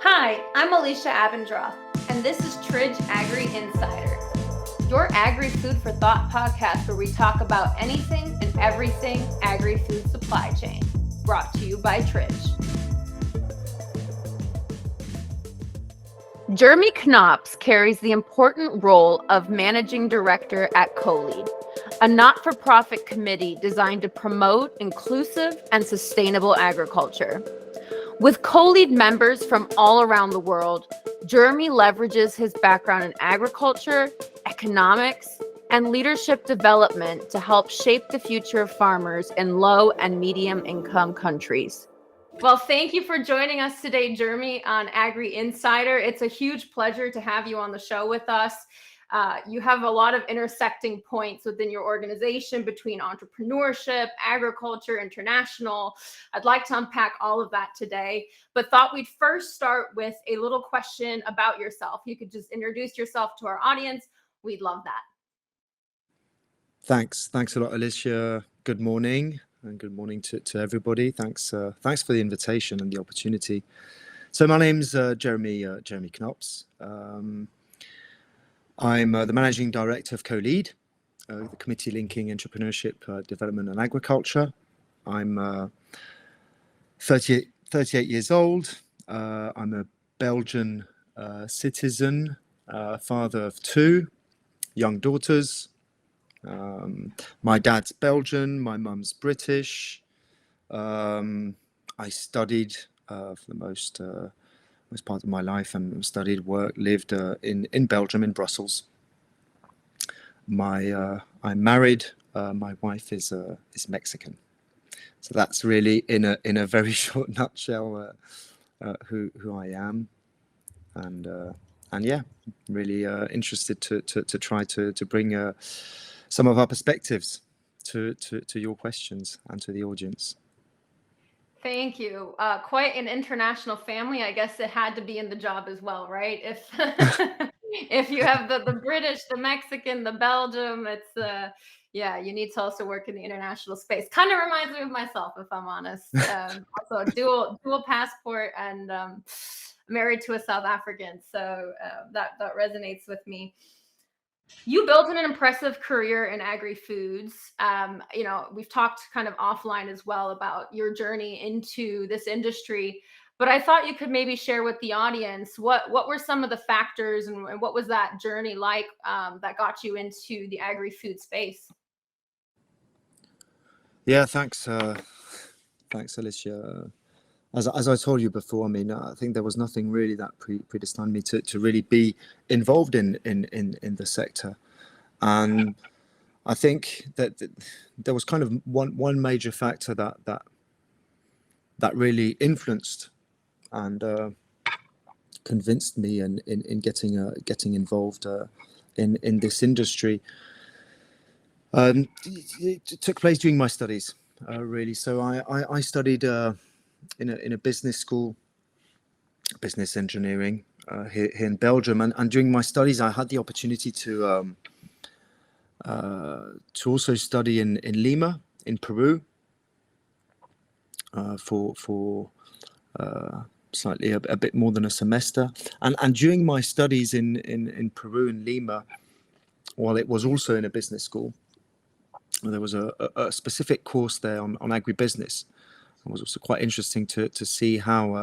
Hi, I'm Alicia Abendroth, and this is Tridge Agri-Insider, your Agri-Food for Thought podcast where we talk about anything and everything agri-food supply chain, brought to you by Tridge. Jeremy Knops carries the important role of Managing Director at COLEAD, a not-for-profit committee designed to promote inclusive and sustainable agriculture. With COLEAD members from all around the world, Jeremy leverages his background in agriculture, economics, and leadership development to help shape the future of farmers in low and medium income countries. Well, thank you for joining us today, Jeremy, on Agri-Insider. It's a huge pleasure to have you on the show with us. You have a lot of intersecting points within your organization between entrepreneurship, agriculture, international. I'd like to unpack all of that today, but thought we'd first start with a little question about yourself. You could just introduce yourself to our audience. We'd love that. Thanks a lot, Alicia. Good morning, and good morning to everybody. Thanks for the invitation and the opportunity. So my name's Jeremy Knops. I'm the Managing Director of COLEAD, the Committee Linking Entrepreneurship, Development and Agriculture. I'm 38 years old. I'm a Belgian citizen, father of two young daughters. My dad's Belgian, my mum's British. I studied for the most part of my life and studied, worked, lived in Belgium, in Brussels. I'm married. My wife is Mexican. So that's really in a very short nutshell who I am, and yeah, really interested to try to bring some of our perspectives to your questions and to the audience. Thank you. Quite an international family. I guess it had to be in the job as well, right? If if you have the British, the Mexican, the Belgium, it's yeah, you need to also work in the international space. Kind of reminds me of myself, if I'm honest. Also dual passport and married to a South African, so that resonates with me. You built an impressive career in agri-foods. We've talked kind of offline as well about your journey into this industry, but I thought you could maybe share with the audience what were some of the factors and what was that journey like that got you into the agri-food space? Yeah, thanks, Alicia. As I told you before, I mean, I think there was nothing really that predestined me to really be involved in the sector, and I think that there was kind of one major factor that really influenced and convinced me in getting involved in this industry. It took place during my studies, really. So I studied in a business school, business engineering here in Belgium, and during my studies I had the opportunity to also study in Lima in Peru for slightly a bit more than a semester, and during my studies in Peru and Lima, while it was also in a business school, there was a specific course there on agribusiness. It was also quite interesting to see how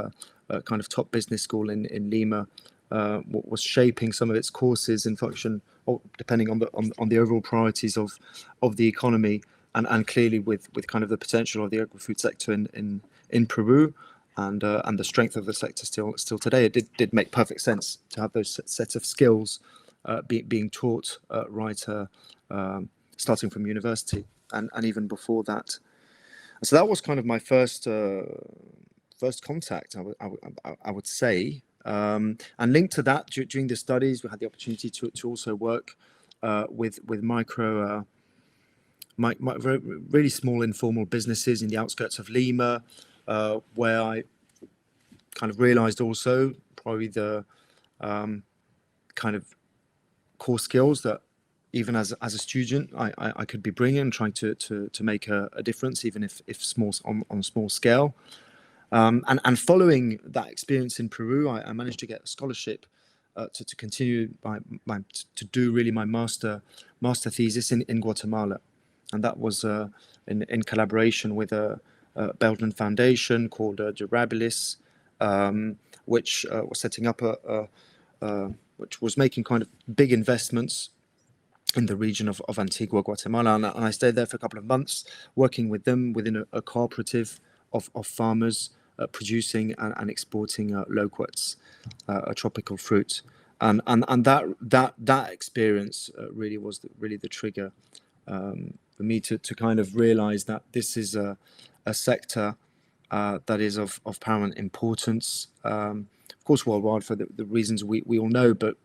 a kind of top business school in Lima was shaping some of its courses in function, or depending on the overall priorities of the economy, and clearly with kind of the potential of the agri-food sector in Peru, and the strength of the sector still today. It did make perfect sense to have those sets of skills being taught starting from university and even before that. So that was kind of my first contact, I would say. And linked to that, during the studies, we had the opportunity to also work with really small informal businesses in the outskirts of Lima, where I kind of realized also probably the kind of core skills that even as a student I could be bringing, trying to make a difference, even if small, on a small scale. And following that experience in Peru, I managed to get a scholarship to continue to do really my master thesis in Guatemala, and that was in collaboration with a Belgian foundation called Durabilis, which was setting up which was making kind of big investments in the region of Antigua, Guatemala. And I stayed there for a couple of months, working with them within a cooperative of farmers producing and exporting loquats, a tropical fruit. And that experience really was really the trigger for me to kind of realize that this is a sector that is of paramount importance, of course, worldwide for the reasons we all know, but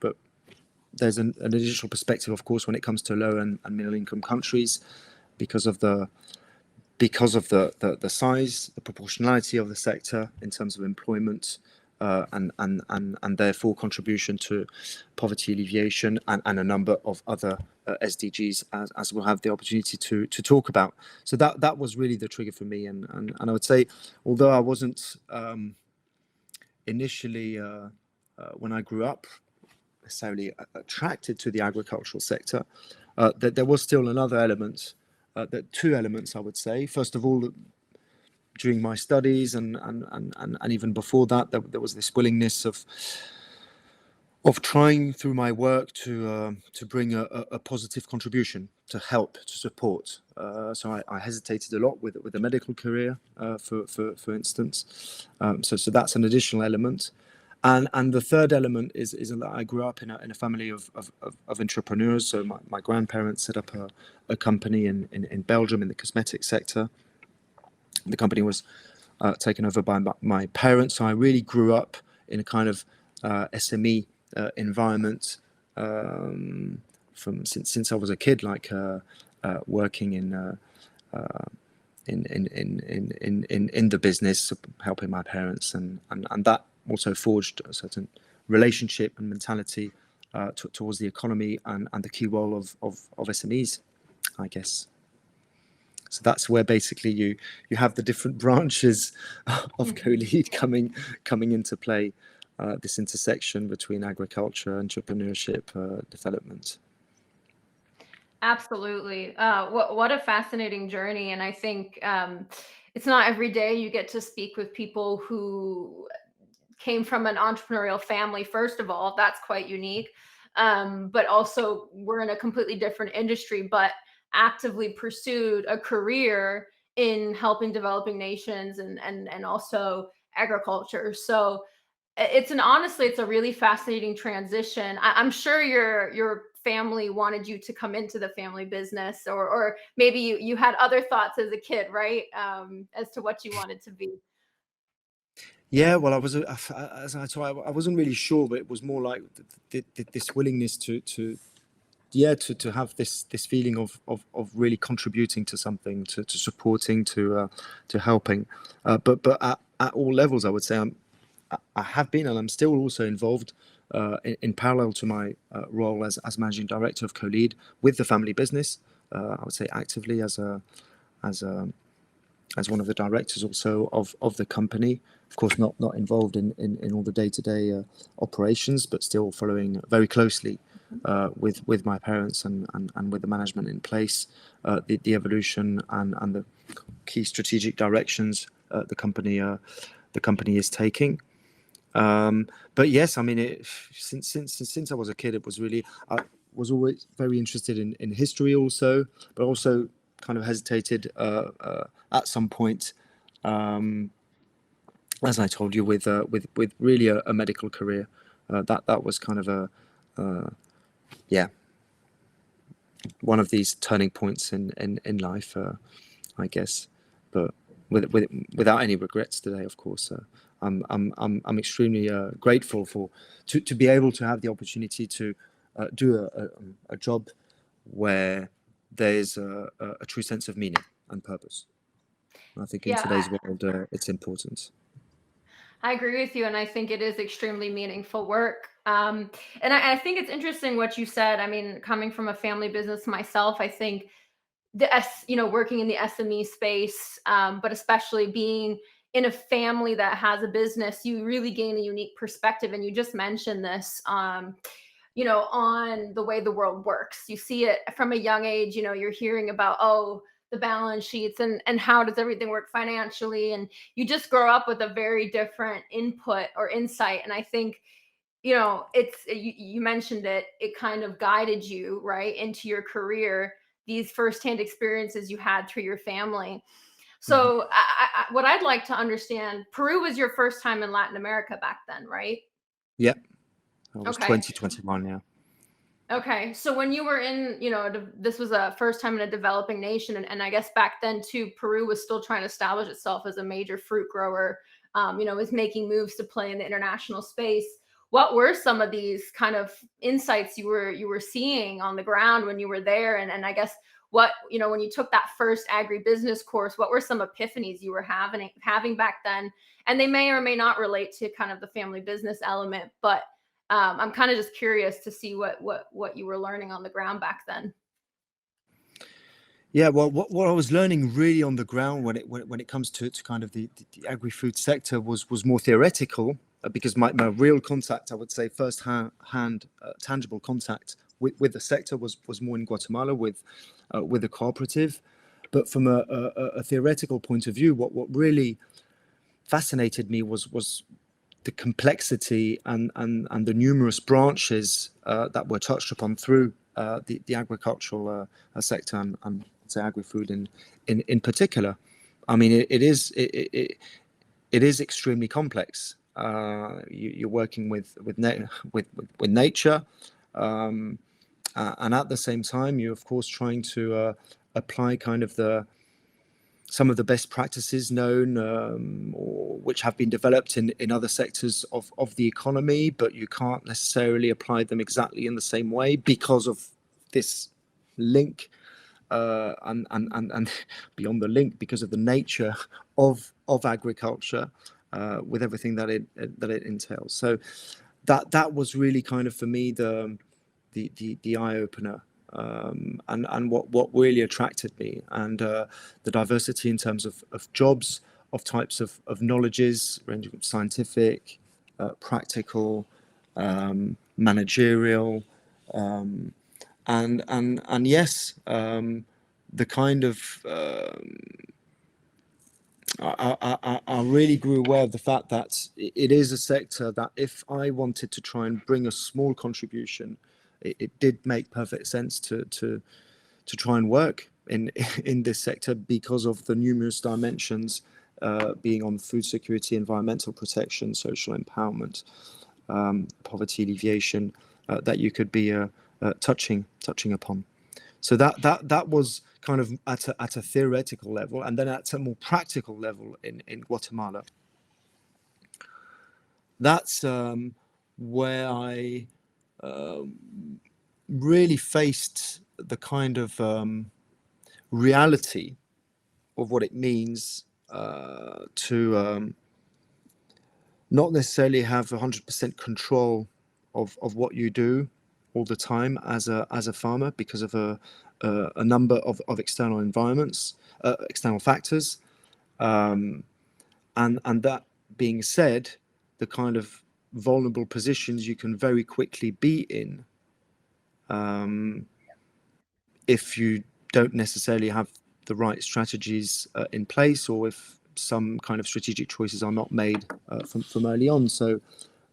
there's an additional perspective, of course, when it comes to low and middle income countries, because of the size, the proportionality of the sector in terms of employment, and therefore contribution to poverty alleviation and a number of other SDGs, as we'll have the opportunity to talk about. So that was really the trigger for me, and I would say, although I wasn't initially when I grew up necessarily attracted to the agricultural sector, that there was still another element, two elements, I would say. First of all, during my studies and even before that, there was this willingness of trying through my work to bring a positive contribution, to help, to support. So I hesitated a lot with a medical career, for instance. So that's an additional element. And the third element is that I grew up in a family of entrepreneurs. So my grandparents set up a company in Belgium in the cosmetic sector. The company was taken over by my parents. So I really grew up in a kind of SME environment since I was a kid, like working in the business, helping my parents, and that also forged a certain relationship and mentality towards the economy and the key role of SMEs, I guess. So that's where basically you have the different branches of COLEAD coming into play, this intersection between agriculture, entrepreneurship, development. Absolutely. What a fascinating journey. And I think it's not every day you get to speak with people who came from an entrepreneurial family, first of all. That's quite unique. But also, we're in a completely different industry, but actively pursued a career in helping developing nations and also agriculture. So honestly, it's a really fascinating transition. I'm sure your family wanted you to come into the family business, or maybe you had other thoughts as a kid, right? As to what you wanted to be. Yeah, well, I wasn't really sure, but it was more like this willingness to have this feeling of really contributing to something, to supporting, to helping, but at all levels, I would say I have been, and I'm still also involved in parallel to my role as managing director of COLEAD with the family business. I would say actively as one of the directors also of the company. Of course, not involved in all the day-to-day operations, but still following very closely with my parents and with the management in place, the evolution and the key strategic directions the company is taking. But yes, I mean, since I was a kid, it was really, I was always very interested in history also, but also kind of hesitated at some point, as I told you, with really a medical career. That was kind of one of these turning points in life, I guess. But without any regrets today, of course. I'm extremely grateful to be able to have the opportunity to do a job where there's a true sense of meaning and purpose. I think in Yeah, today's world, it's important. I agree with you, and I think it is extremely meaningful work. And I think it's interesting what you said. I mean, coming from a family business myself, I think working in the SME space, but especially being in a family that has a business, you really gain a unique perspective. And you just mentioned this, you know, on the way the world works. You see it from a young age. You know, you're hearing about, oh, the balance sheets and how does everything work financially, and you just grow up with a very different input or insight. And I think, you know, it's you mentioned it kind of guided you right into your career, these firsthand experiences you had through your family. Mhm. So what I'd like to understand, Peru was your first time in Latin America back then, right? Yep, that was Okay. 2021. Yeah. Okay. So when you were in, you know, this was a first time in a developing nation. And I guess back then too, Peru was still trying to establish itself as a major fruit grower, you know, was making moves to play in the international space. What were some of these kind of insights you were seeing on the ground when you were there? And I guess what, you know, when you took that first agribusiness course, what were some epiphanies you were having back then? And they may or may not relate to kind of the family business element, but I'm kind of just curious to see what you were learning on the ground back then. Yeah, well, what I was learning really on the ground when it comes to kind of the agri-food sector was more theoretical, because my real contact, I would say, first hand tangible contact with the sector was more in Guatemala with a cooperative. But from a theoretical point of view, what really fascinated me was the complexity and the numerous branches that were touched upon through the agricultural sector and say agri-food in particular. I mean, it is extremely complex. You're working with nature, and at the same time, you're of course trying to apply kind of some of the best practices known, or which have been developed in other sectors of the economy, but you can't necessarily apply them exactly in the same way because of this link, and beyond the link, because of the nature of agriculture, with everything that it entails. So that was really kind of for me the eye opener, and what really attracted me, and the diversity in terms of jobs, of types of knowledges, ranging from scientific, practical, managerial, and yes, the kind of I really grew aware of the fact that it is a sector that if I wanted to try and bring a small contribution, it did make perfect sense to try and work in in this sector because of the numerous dimensions, being on food security, environmental protection, social empowerment, poverty alleviation, that you could be touching upon. So that was kind of at a theoretical level, and then at a more practical level in Guatemala. That's where I really faced the kind of reality of what it means to not necessarily have 100% control of what you do all the time as a farmer, because of a number of external environments, external factors, and that being said, the kind of vulnerable positions you can very quickly be in, if you don't necessarily have the right strategies in place, or if some kind of strategic choices are not made from early on. So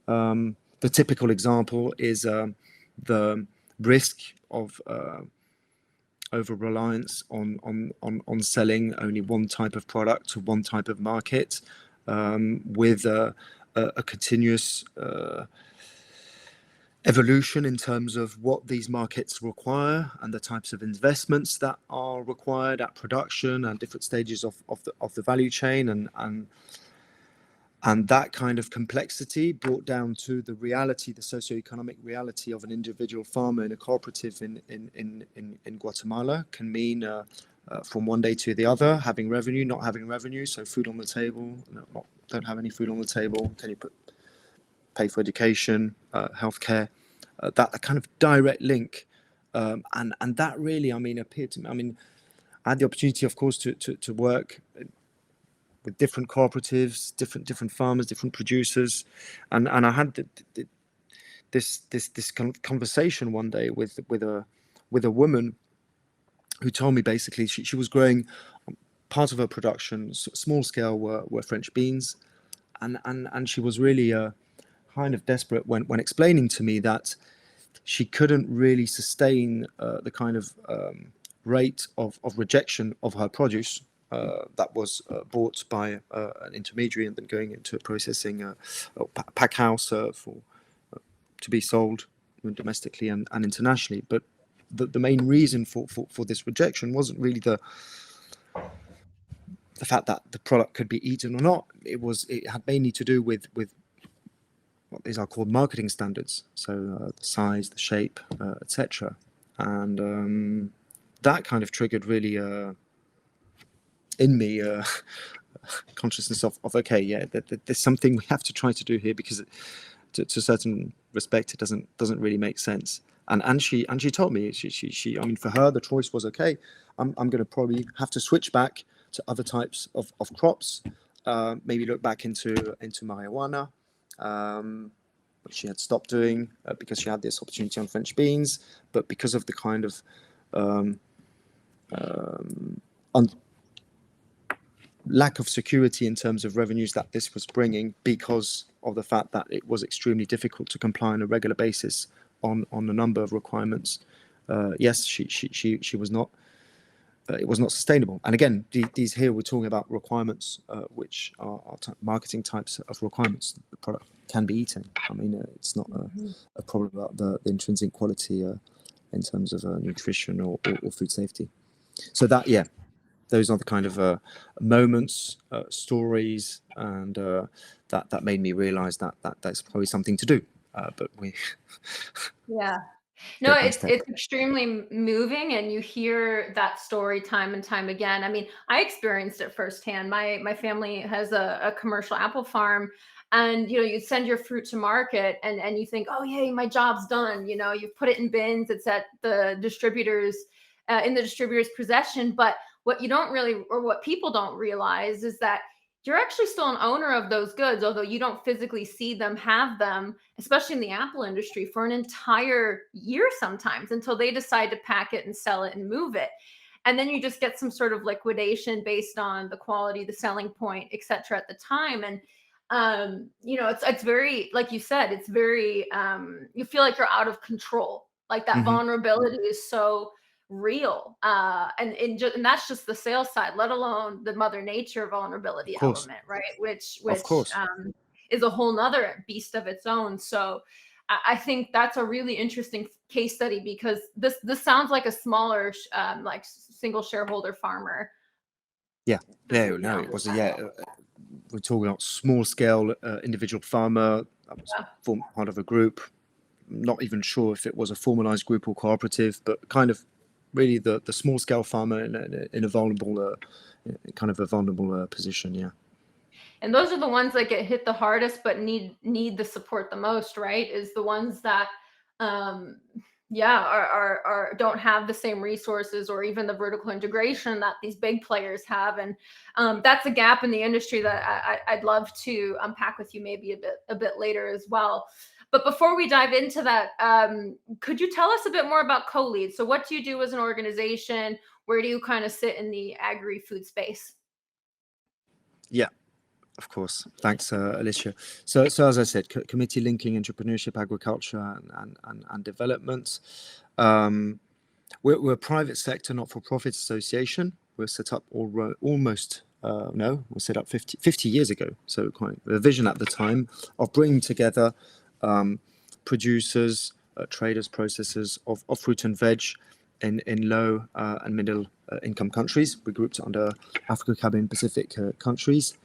the typical example is the risk of over reliance on selling only one type of product to one type of market, with a continuous evolution in terms of what these markets require and the types of investments that are required at production and different stages of the value chain, and that kind of complexity brought down to the reality, the socioeconomic reality of an individual farmer in a cooperative in Guatemala can mean, from one day to the other, having revenue, not having revenue. So food on the table, don't have any food on the table. Can you pay for education, healthcare? That kind of direct link, and that really, I mean, appeared to me. I mean, I had the opportunity, of course, to work different cooperatives, different farmers, different producers, and I had this conversation one day with a woman who told me basically she was growing part of her production, small scale, were French beans, and she was really kind of desperate when explaining to me that she couldn't really sustain the kind of rate of rejection of her produce that was bought by an intermediary and then going into a processing pack house to be sold domestically and internationally. But the main reason for this rejection wasn't really the fact that the product could be eaten or not. It had mainly to do with what these are called marketing standards. So the size, the shape, etc. And that kind of triggered really in me consciousness of okay, yeah, there's something we have to try to do here, because to a certain respect it doesn't really make sense. And she told me she I mean, for her the choice was okay, I'm going to probably have to switch back to other types of crops, maybe look back into marijuana, which she had stopped doing because she had this opportunity on French beans, but because of the kind of lack of security in terms of revenues that this was bringing, because of the fact that it was extremely difficult to comply on a regular basis on a number of requirements. Yes, she was not. It was not sustainable. And again, these here we're talking about requirements, which are marketing types of requirements. The product can be eaten. I mean, it's not a problem about the intrinsic quality in terms of nutrition or food safety. So that, yeah, those are the kind of moments, stories, and that made me realize that that's probably something to do. But we Yeah. No, step by it's step. it's extremely moving, and you hear that story time and time again. I mean, I experienced it firsthand. My family has a commercial apple farm, and you send your fruit to market, and you think, oh yay, my job's done. You've put it in bins. It's at the distributors in the distributor's possession. But what you don't really, or what people don't realize, is that you're actually still an owner of those goods, although you don't physically see them, have them, especially in the Apple industry, for an entire year sometimes, until they decide to pack it and sell it and move it. And then you just get some sort of liquidation based on the quality, the selling point, et cetera, at the time. And it's very, like you said, it's very you feel like you're out of control. Like that Hmm. vulnerability is so real, and that's just the sales side, let alone the mother nature Of vulnerability course, element, right? which of which course. is a whole nother beast of its own. So I think that's a really interesting case study, because this sounds like a smaller like single shareholder farmer. Yeah, no, it was we're talking about small scale individual farmer that was formed part of a group. Not even sure if it was a formalized group or cooperative, but kind of really the small scale farmer in a vulnerable kind of a vulnerable position. Yeah. And those are the ones that get hit the hardest, but need the support the most, right? Is the ones that um are don't have the same resources or even the vertical integration that these big players have. And that's a gap in the industry that I'd love to unpack with you maybe a bit later as well. But before we dive into that, could you tell us a bit more about COLEAD? So what do you do as an organization? Where do you kind of sit in the agri-food space? Yeah. Of course. Thanks, Alicia. So as I said, committee linking entrepreneurship, agriculture, and development. We're a private sector, not-for-profit association. We're set up almost, no, we're set up 50 years ago. So quite a vision at the time of bringing together producers, traders, processors of fruit and veg in low and middle income countries. We grouped under Africa, Caribbean, Pacific countries.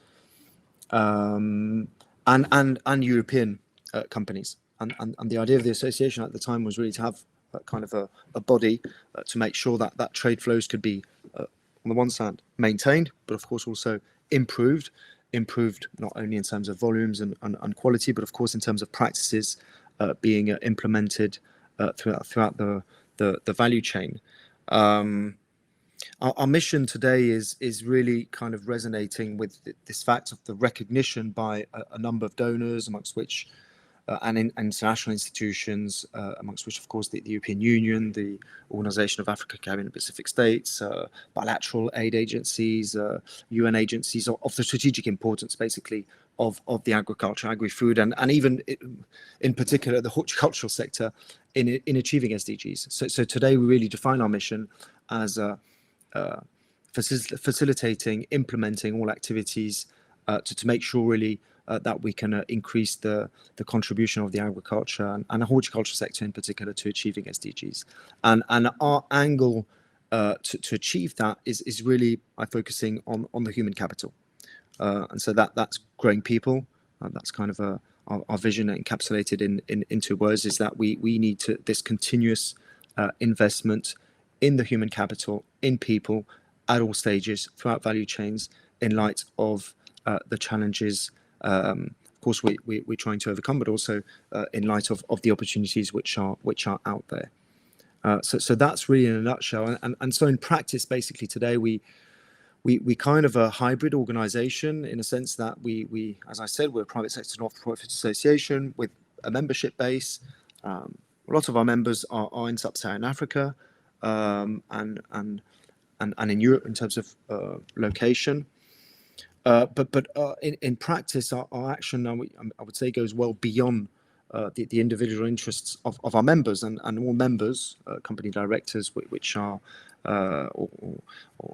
And European companies. And the idea of the association at the time was really to have kind of a body to make sure that trade flows could be, on the one side, maintained, but of course also improved not only in terms of volumes and quality, but of course in terms of practices being implemented throughout the value chain. Our mission today is really kind of resonating with this fact of the recognition by a number of donors, amongst which and in international institutions, amongst which, of course, the European Union, the Organization of Africa, Caribbean and Pacific States, bilateral aid agencies, UN agencies of the strategic importance, basically, of the agriculture, agri-food, and even in particular the horticultural sector in achieving SDGs. So today we really define our mission as facilitating, implementing all activities to make sure really that we can increase the contribution of the agriculture and the horticulture sector in particular to achieving SDGs. And our angle to achieve that is really by focusing on the human capital. And so that's growing people. That's kind of our vision encapsulated in 2 words, is that we need this continuous investment in the human capital, in people, at all stages, throughout value chains, in light of the challenges, of course, we're trying to overcome, but also in light of the opportunities which are out there. So that's really in a nutshell. And so in practice, basically today, we kind of a hybrid organization in a sense that we as I said, we're a private sector not-for-profit association with a membership base. A lot of our members are in sub-Saharan Africa and in Europe in terms of location. But in practice, our action, I would say, goes well beyond the individual interests of our members, and all members, company directors, which are or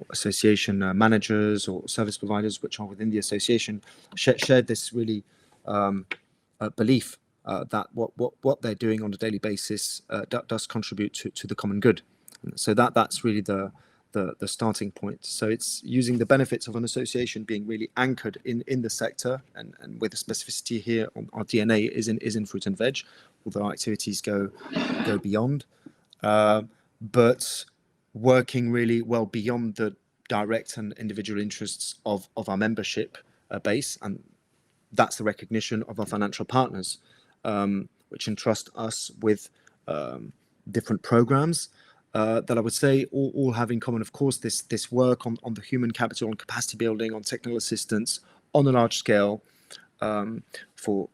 association managers or service providers, which are within the association, shared this really belief that what they're doing on a daily basis does contribute to the common good. So that's really the starting point. So it's using the benefits of an association being really anchored in the sector, and with the specificity here on our DNA is in fruit and veg, although our activities go beyond, but working really well beyond the direct and individual interests of our membership base, and that's the recognition of our financial partners, which entrust us with different programs. That I would say all have in common, of course, this work on the human capital, on capacity building, on technical assistance on a large scale for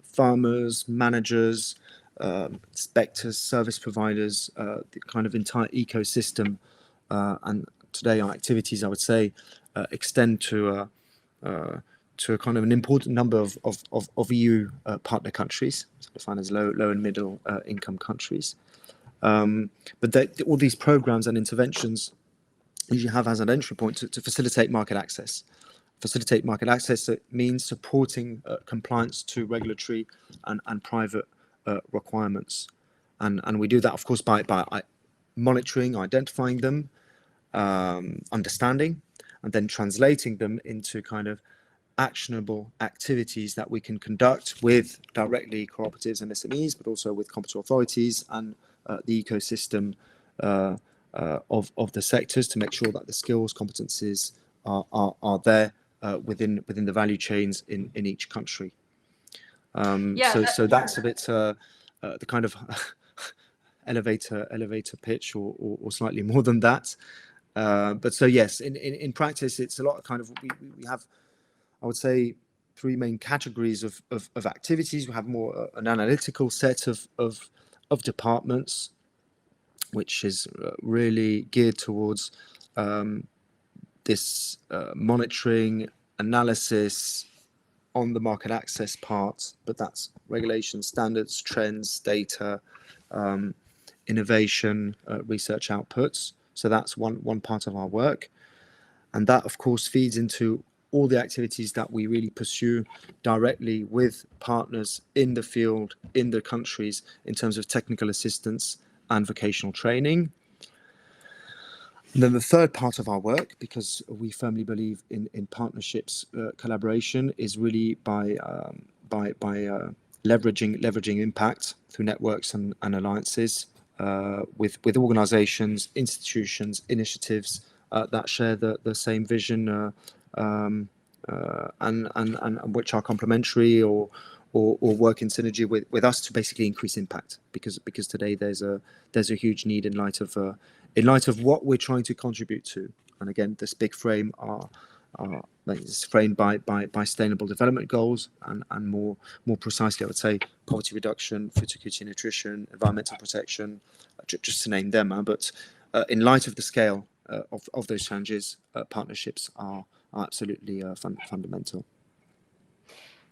farmers, managers, inspectors, service providers, the kind of entire ecosystem. And today our activities, I would say, extend to a kind of an important number of EU partner countries, so defined as low and middle income countries. But all these programs and interventions usually have as an entry point to facilitate market access. Facilitate market access means supporting compliance to regulatory and private requirements. And we do that, of course, by monitoring, identifying them, understanding, and then translating them into kind of actionable activities that we can conduct with directly cooperatives and SMEs, but also with competent authorities and the ecosystem of the sectors, to make sure that the skills, competencies are there within the value chains in each country. So that's a bit the kind of elevator pitch, or slightly more than that. But so yes, in practice, it's a lot of kind of we have, I would say, 3 main categories of activities. We have more an analytical set of departments, which is really geared towards this monitoring, analysis on the market access part, but that's regulation, standards, trends, data, innovation, research outputs. So that's one part of our work. And that, of course, feeds into all the activities that we really pursue directly with partners in the field, in the countries, in terms of technical assistance and vocational training. And then the third part of our work, because we firmly believe in partnerships, collaboration, is really by leveraging impact through networks and alliances with organizations, institutions, initiatives that share the same vision and which are complementary or work in synergy with us to basically increase impact, because today there's a huge need in light of in light of what we're trying to contribute to. And again, this big frame are it's framed by sustainable development goals, and more precisely, I would say, poverty reduction, food security and nutrition, environmental protection, just to name them. But in light of the scale of those challenges, partnerships are absolutely fundamental.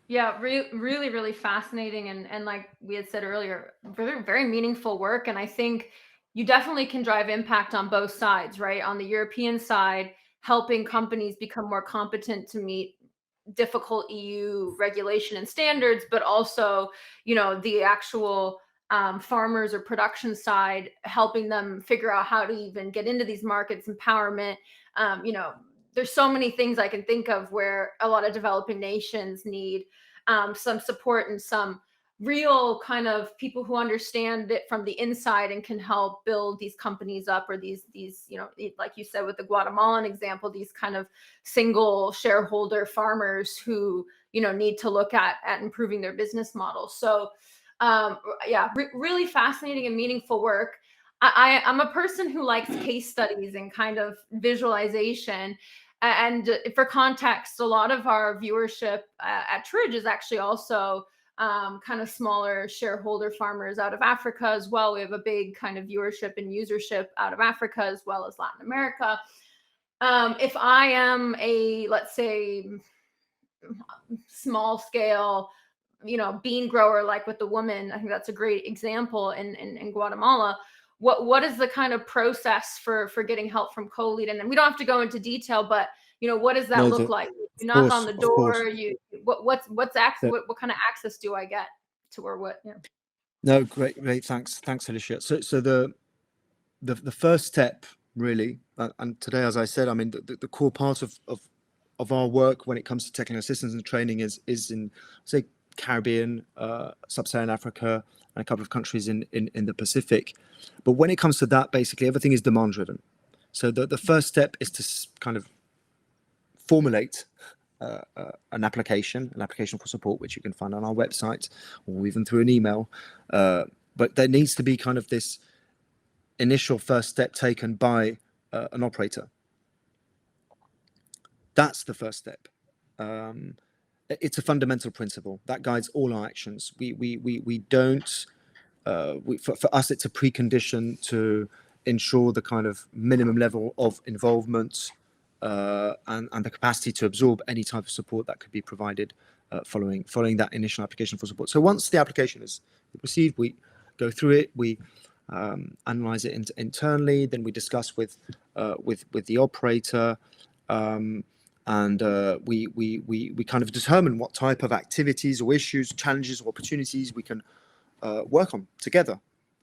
Yeah, really fascinating, and like we had said earlier, very, very meaningful work. And I think you definitely can drive impact on both sides, right? On the European side, helping companies become more competent to meet difficult EU regulation and standards, but also, the actual farmers or production side, helping them figure out how to even get into these markets, empowerment. There's so many things I can think of where a lot of developing nations need some support and some real kind of people who understand it from the inside and can help build these companies up, or these like you said with the Guatemalan example, these kind of single shareholder farmers who need to look at improving their business models. So really fascinating and meaningful work. I'm a person who likes case studies and kind of visualization. And for context, a lot of our viewership at Tridge is actually also kind of smaller shareholder farmers out of Africa as well. We have a big kind of viewership and usership out of Africa as well as Latin America. If I am let's say, small scale, bean grower, like with the woman, I think that's a great example in Guatemala. What is the kind of process for getting help from COLEAD? And we don't have to go into detail, but what does that look like? You knock on the door. What's access? What kind of access do I get to, or what? Yeah. No, great. Thanks, Alicia. So the first step, really, and today, as I said, I mean, the core part of our work when it comes to technical assistance and training is in, say, Caribbean, Sub-Saharan Africa, and a couple of countries in the Pacific. But when it comes to that, basically everything is demand driven. So the first step is to kind of formulate an application for support, which you can find on our website or even through an email. But there needs to be kind of this initial first step taken by an operator. That's the first step. It's a fundamental principle that guides all our actions. We don't. For us, it's a precondition to ensure the kind of minimum level of involvement and the capacity to absorb any type of support that could be provided following that initial application for support. So once the application is received, we go through it, we analyze it internally, then we discuss with the operator, and we kind of determine what type of activities or issues, challenges or opportunities we can work on together.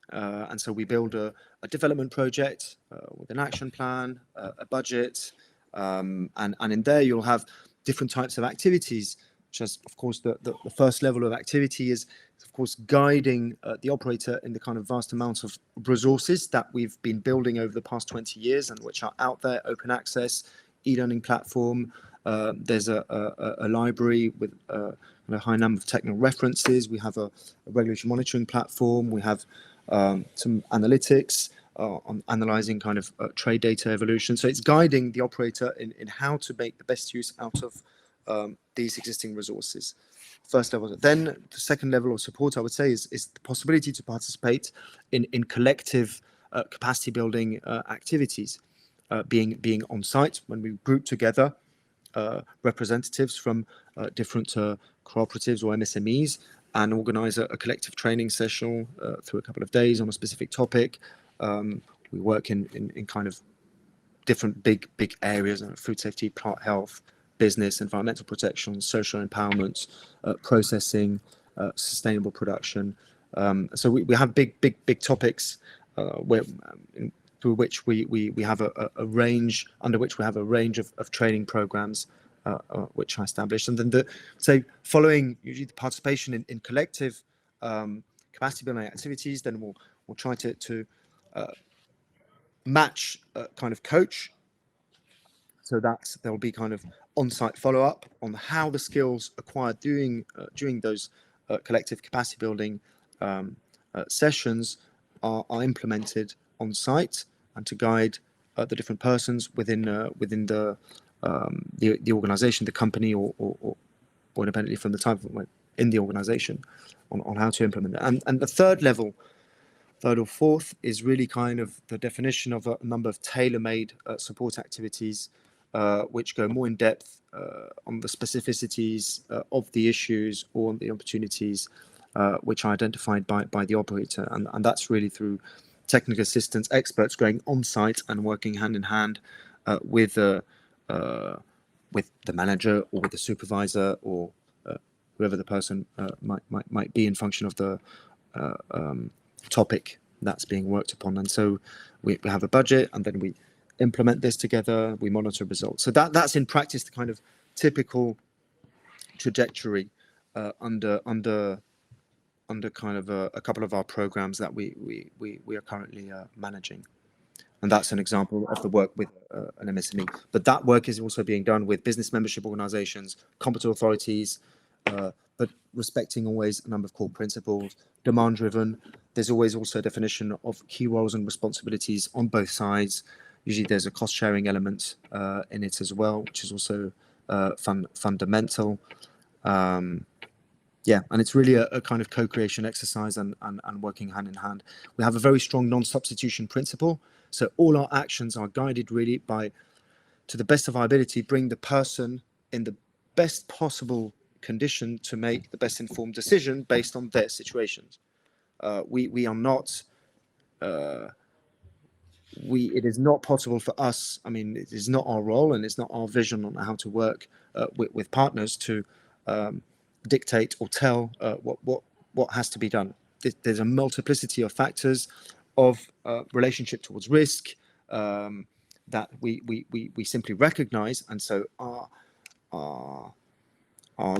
And so we build a development project with an action plan, a budget, and in there you'll have different types of activities, which is, of course, the first level of activity is, of course, guiding the operator in the kind of vast amounts of resources that we've been building over the past 20 years and which are out there, open access, e-learning platform. There's a library with a high number of technical references. We have a regulatory monitoring platform. We have some analytics on analyzing kind of trade data evolution. So it's guiding the operator in how to make the best use out of these existing resources. First level. Then the second level of support, I would say, is the possibility to participate in collective capacity building activities, being on site when we group together representatives from different cooperatives or MSMEs and organize a collective training session through a couple of days on a specific topic. We work in kind of different big areas, food safety, plant health, business, environmental protection, social empowerment, processing, sustainable production. So we have big topics through which we have a range, under which we have a range of training programs which are established. And then following usually the participation in collective capacity building activities, then we'll try to match kind of coach, so that there will be kind of on-site follow-up on how the skills acquired during those collective capacity building sessions are implemented on site, and to guide the different persons within the organization, the company, or independently from the type of in the organization on how to implement it. And the third or fourth is really kind of the definition of a number of tailor-made support activities which go more in depth on the specificities of the issues or the opportunities which are identified by the operator. And that's really through technical assistance, experts going on site and working hand in hand with the manager or with the supervisor or whoever the person might be in function of the topic that's being worked upon. And so we have a budget, and then we implement this together, we monitor results. So that's in practice the kind of typical trajectory under kind of a couple of our programs that we are currently managing. And that's an example of the work with an MSME. But that work is also being done with business membership organizations, competent authorities, but respecting always a number of core principles, demand-driven. There's always also a definition of key roles and responsibilities on both sides. Usually there's a cost-sharing element in it as well, which is also fundamental. Yeah, and it's really a kind of co-creation exercise and working hand in hand. We have a very strong non-substitution principle. So all our actions are guided really by, to the best of our ability, bring the person in the best possible condition to make the best informed decision based on their situations. We are not, it is not possible for us, I mean, it is not our role and it's not our vision on how to work with partners to dictate or tell what has to be done. There's a multiplicity of factors of relationship towards risk that we simply recognize, and so our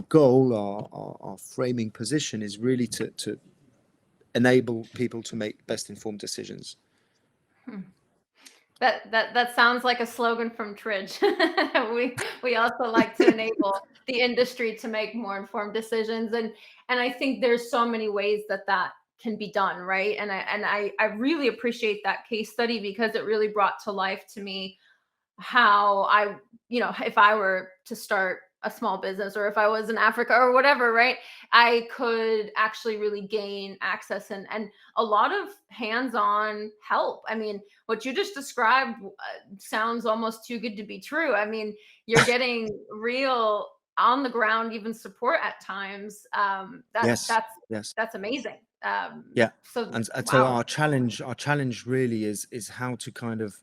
goal, our framing position is really to enable people to make best informed decisions. That sounds like a slogan from Tridge. we also like to enable the industry to make more informed decisions, and I think there's so many ways that can be done, right? And I really appreciate that case study because it really brought to life to me how if I were to start a small business, or if I was in Africa or whatever, right, I could actually really gain access and a lot of hands-on help. I mean, what you just described sounds almost too good to be true. I mean, you're getting real on the ground, even support at times. Yes. That's amazing. Yeah. So so our challenge really is how to kind of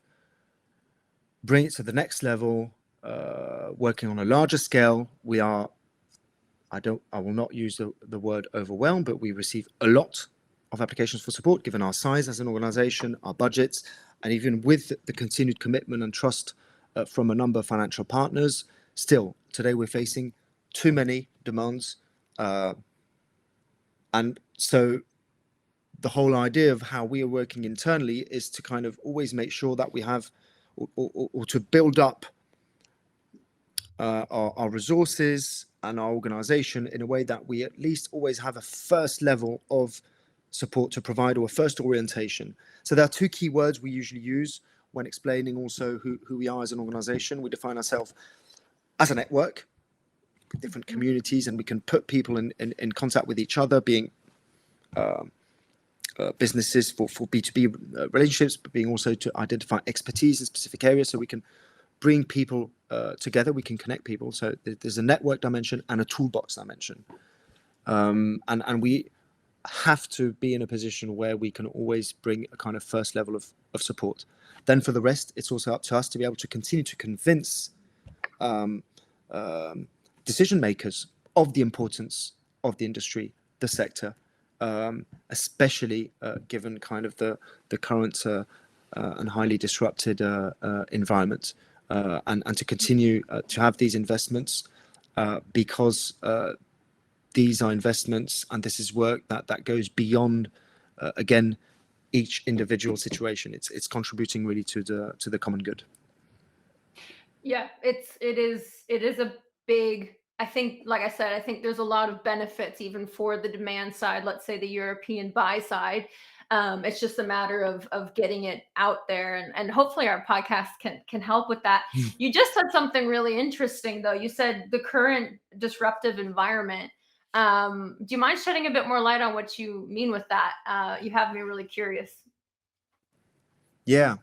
bring it to the next level, working on a larger scale. We are, I will not use the word overwhelmed, but we receive a lot of applications for support given our size as an organization, our budgets, and even with the continued commitment and trust from a number of financial partners. Still, today we're facing too many demands. And so the whole idea of how we are working internally is to kind of always make sure that we have, or to build up our resources and our organization in a way that we at least always have a first level of support to provide, or a first orientation. So there are two key words we usually use when explaining also who we are as an organization. We define ourselves as a network with different communities, and we can put people in contact with each other, being businesses for B2B relationships, but being also to identify expertise in specific areas, so we can bring people together, we can connect people. So there's a network dimension and a toolbox dimension. And we have to be in a position where we can always bring a kind of first level of support. Then for the rest, it's also up to us to be able to continue to convince decision makers of the importance of the industry, the sector, especially given kind of the current and highly disrupted environment, and to continue to have these investments because these are investments, and this is work that goes beyond again each individual situation. It's contributing really to the common good. Yeah, it is a big, I think, like I said, I think there's a lot of benefits even for the demand side, let's say the European buy side, It's just a matter of getting it out there, and hopefully our podcast can help with that. You just said something really interesting, though. You said the current disruptive environment. Do you mind shedding a bit more light on what you mean with that? You have me really curious. Yeah,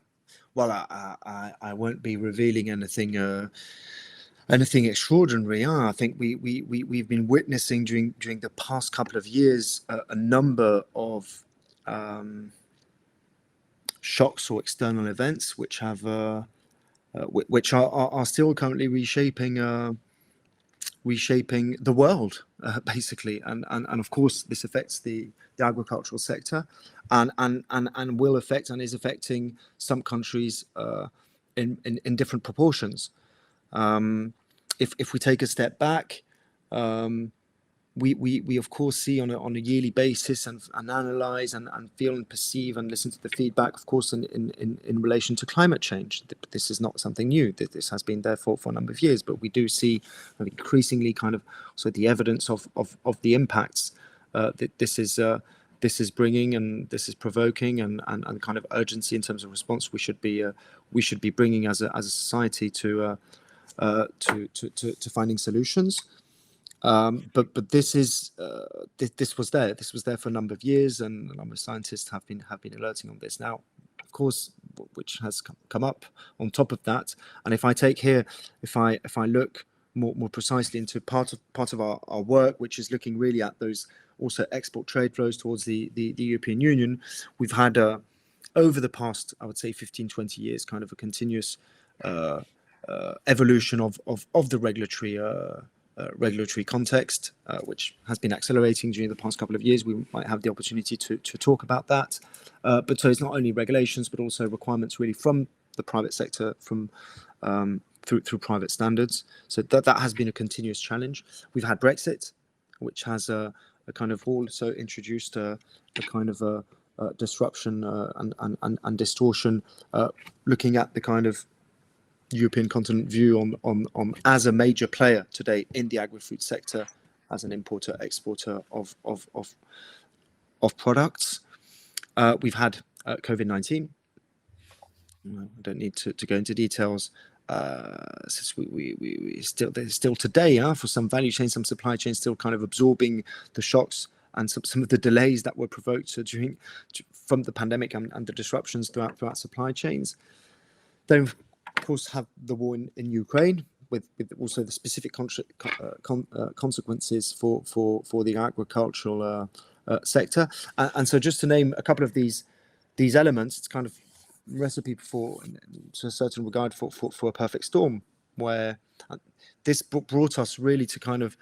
well, I won't be revealing anything extraordinary. I think we've been witnessing during the past couple of years a number of shocks or external events which have which are still currently reshaping the world, basically, and of course this affects the agricultural sector, and will affect and is affecting some countries in different proportions. If we take a step back, we of course see on a yearly basis and analyze and feel and perceive and listen to the feedback, of course, in relation to climate change. This is not something new. This has been there for a number of years, but we do see increasingly kind of so the evidence of the impacts that this is bringing, and this is provoking, and kind of urgency in terms of response we should be bringing as a society to finding solutions. But this is this was there. This was there for a number of years, and a number of scientists have been alerting on this. Now, of course, which has come up on top of that. And if I look more precisely into part of our work, which is looking really at those also export trade flows towards the European Union, we've had over the past, I would say, 15-20 years, kind of a continuous evolution of the regulatory context, which has been accelerating during the past couple of years. We might have the opportunity to talk about that. But so it's not only regulations, but also requirements really from the private sector, from through private standards. So that has been a continuous challenge. We've had Brexit, which has a kind of also introduced a kind of a disruption and distortion, looking at the kind of European continent view on as a major player today in the agri-food sector, as an importer exporter of products. We've had COVID-19. I don't need to go into details. Since we still today, for some value chains, some supply chains, still kind of absorbing the shocks and some of the delays that were provoked from the pandemic and the disruptions throughout supply chains. Then, of course, have the war in Ukraine, with also the specific consequences for the agricultural sector. And so, just to name a couple of these elements, it's kind of recipe to a certain regard for a perfect storm, where this brought us really to kind of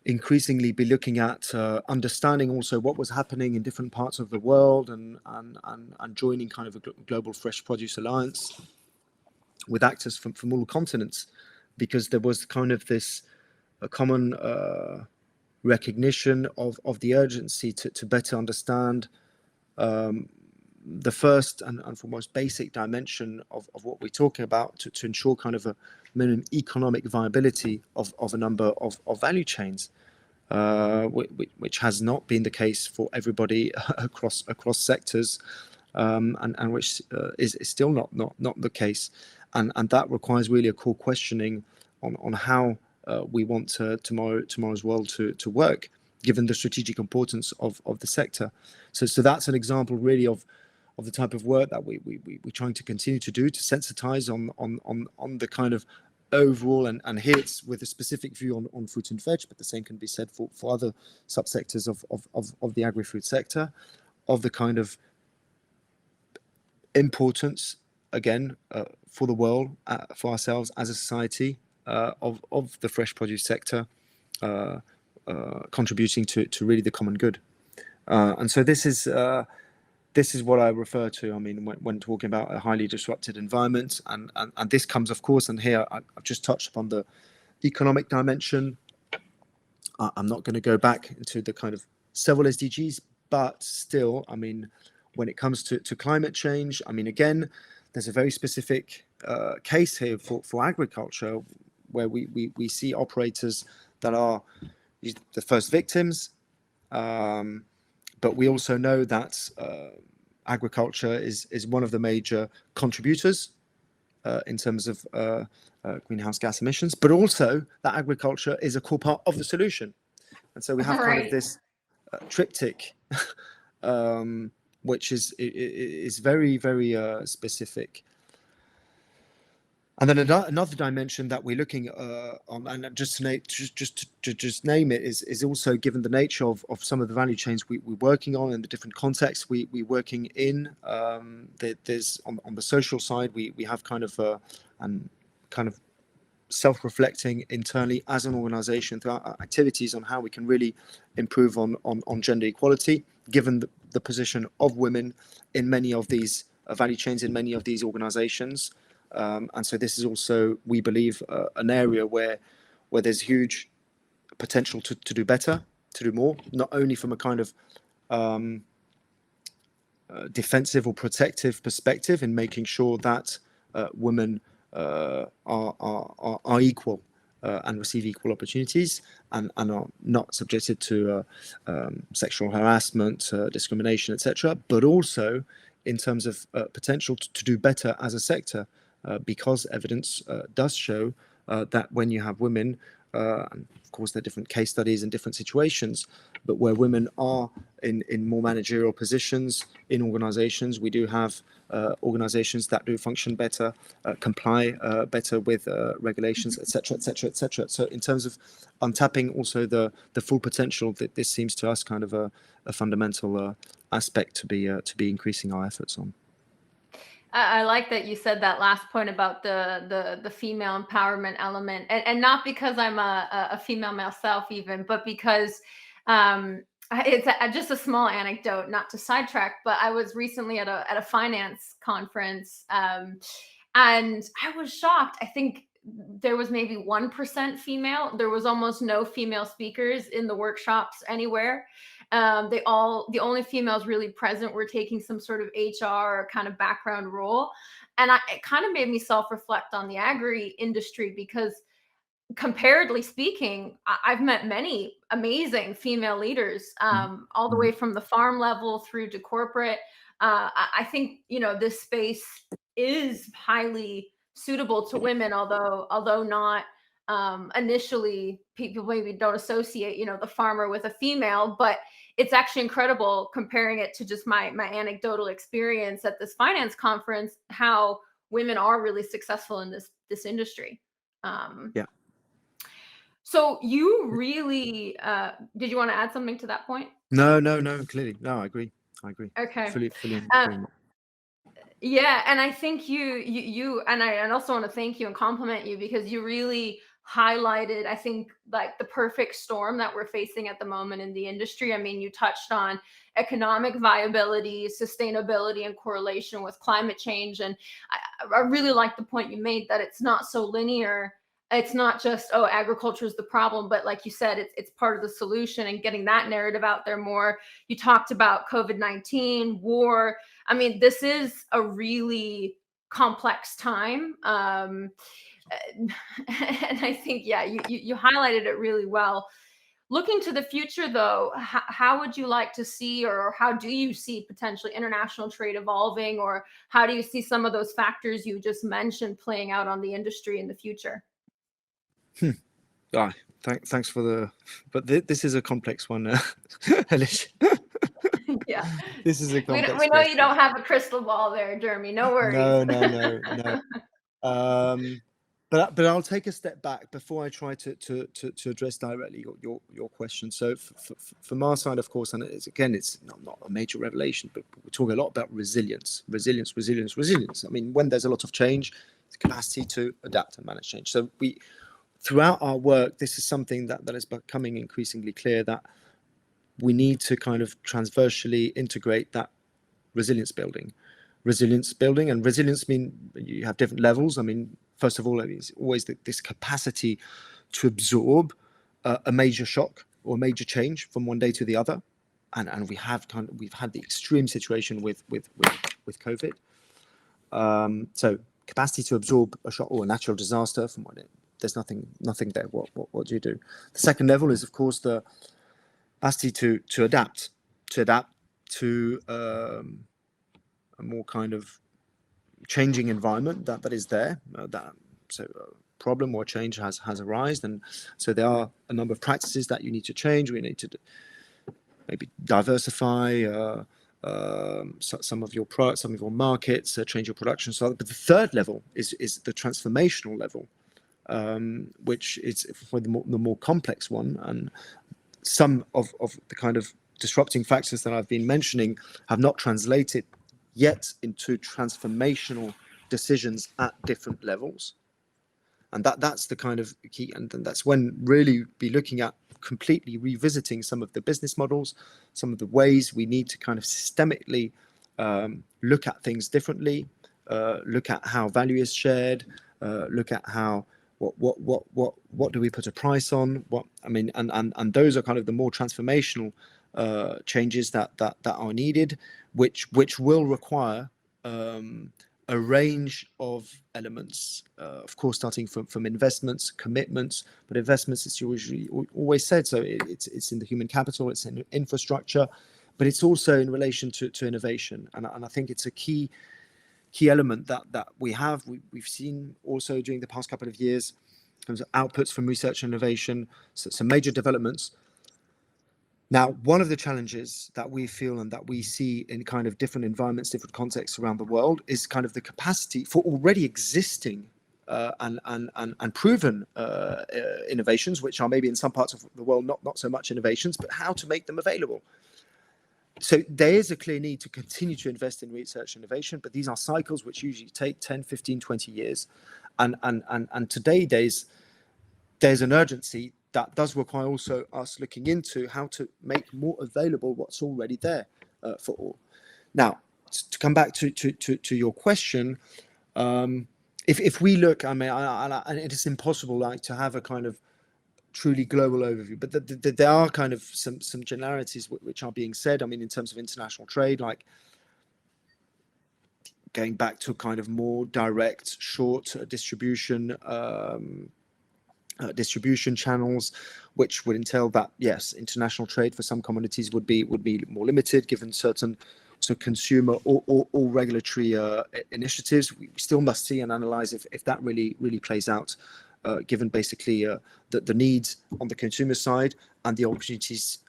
increasingly be looking at understanding also what was happening in different parts of the world, and joining kind of a global fresh produce alliance with actors from all continents, because there was kind of this common recognition of the urgency to better understand the first and foremost basic dimension of what we're talking about, to ensure kind of a minimum economic viability of a number of value chains, which has not been the case for everybody across sectors, and which is still not the case, and that requires really a core questioning on how we want tomorrow's world to work, given the strategic importance of the sector. So that's an example really of the type of work that we're trying to continue to do, to sensitize on the kind of overall, and here it's with a specific view on fruit and veg, but the same can be said for other subsectors of the agri-food sector, of the kind of importance, again, for the world, for ourselves as a society, of the fresh produce sector, contributing to really the common good. And so this is what I refer to, I mean, when talking about a highly disrupted environment, and this comes, of course, and here I've just touched upon the economic dimension. I'm not going to go back into the kind of several SDGs, but still, I mean, when it comes to climate change, I mean, again, there's a very specific case here for agriculture, where we see operators that are the first victims, but we also know that agriculture is one of the major contributors in terms of greenhouse gas emissions, but also that agriculture is a core part of the solution. And so we have kind of Right. this triptych, which is very, very specific. And then another dimension that we're looking on, and just to name it, is also given the nature of some of the value chains we're working on and the different contexts we're working in. There's on the social side, we have kind of self-reflecting internally as an organization through our activities on how we can really improve on gender equality, given the position of women in many of these value chains, in many of these organizations. And so this is also, we believe, an area where there's huge potential to do better, to do more, not only from a kind of defensive or protective perspective in making sure that women are equal and receive equal opportunities and are not subjected to sexual harassment, discrimination, etc., but also in terms of potential to do better as a sector. Because evidence does show that when you have women, and of course there are different case studies and different situations, but where women are in more managerial positions in organizations, we do have organizations that do function better, comply better with regulations, etc., etc., etc. So in terms of untapping also the full potential, that this seems to us kind of a fundamental aspect to be increasing our efforts on. I like that you said that last point about the female empowerment element, and not because I'm a female myself even, but because it's just a small anecdote, not to sidetrack, but I was recently at a finance conference, and I was shocked. I think there was maybe 1% female. There was almost no female speakers in the workshops anywhere. The only females really present were taking some sort of HR kind of background role. And it kind of made me self-reflect on the agri industry, because comparatively speaking, I've met many amazing female leaders, all the way from the farm level through to corporate. I think, this space is highly suitable to women, although not initially, people maybe don't associate, the farmer with a female, but it's actually incredible comparing it to just my anecdotal experience at this finance conference, how women are really successful in this industry. Yeah. So you really, did you want to add something to that point? No, clearly. No, I agree. Okay. Fully in agreement. Yeah, and I think you and I also want to thank you and compliment you, because you really highlighted, I think, like the perfect storm that we're facing at the moment in the industry. I mean, you touched on economic viability, sustainability, and correlation with climate change. And I really like the point you made, that it's not so linear. It's not just, oh, agriculture is the problem, but like you said, it's part of the solution, and getting that narrative out there more. You talked about COVID-19, war. I mean, this is a really complex time. And I think, yeah, you highlighted it really well. Looking to the future, though, how would you like to see, or how do you see potentially international trade evolving, or how do you see some of those factors you just mentioned playing out on the industry in the future? Thanks for but this is a complex one, Alicia. Yeah. This is a complex We know question. you don't have a crystal ball there, Jeremy. No worries. No. But I'll take a step back before I try to address directly your question. So from our side, of course, and it's not a major revelation, but we're talking a lot about resilience. I mean, when there's a lot of change, the capacity to adapt and manage change. So throughout our work, this is something that is becoming increasingly clear, that we need to kind of transversely integrate that resilience building, and resilience mean you have different levels. I mean, first of all, it's always this capacity to absorb a major shock or a major change from one day to the other, and we've had the extreme situation with COVID. So capacity to absorb a shock or a natural disaster from one day. There's nothing there. What do you do? The second level is, of course, the capacity to adapt. adapt to a more kind of changing environment that is there. Problem or change has arisen, and so there are a number of practices that you need to change. We need to maybe diversify some of your products, some of your markets, change your production. So, but the third level is the transformational level, which is for the more complex one. And some of the kind of disrupting factors that I've been mentioning have not translated yet into transformational decisions at different levels. And that's the kind of key, and that's when really be looking at completely revisiting some of the business models, some of the ways we need to kind of systemically look at things differently, look at how value is shared, look at how what do we put a price on? And those are kind of the more transformational changes that are needed, which will require a range of elements, of course, starting from investments, commitments, but investments, it's usually always said, so it's in the human capital, it's in infrastructure, but it's also in relation to innovation. And I think it's a key element that we've seen also during the past couple of years in terms of outputs from research and innovation, so some major developments. Now, one of the challenges that we feel and that we see in kind of different environments, different contexts around the world is kind of the capacity for already existing and proven innovations, which are maybe in some parts of the world not so much innovations, but how to make them available. So there is a clear need to continue to invest in research and innovation, but these are cycles which usually take 10, 15, 20 years. And today there's an urgency that does require also us looking into how to make more available what's already there for all. Now, to come back to your question, if we look, and it is impossible to have a kind of truly global overview, but there are kind of some generalities which are being said. I mean, in terms of international trade, like going back to kind of more direct, short distribution channels, which would entail that, yes, international trade for some commodities would be more limited given certain consumer or regulatory initiatives. We still must see and analyze if that really plays out, given basically the needs on the consumer side and the opportunities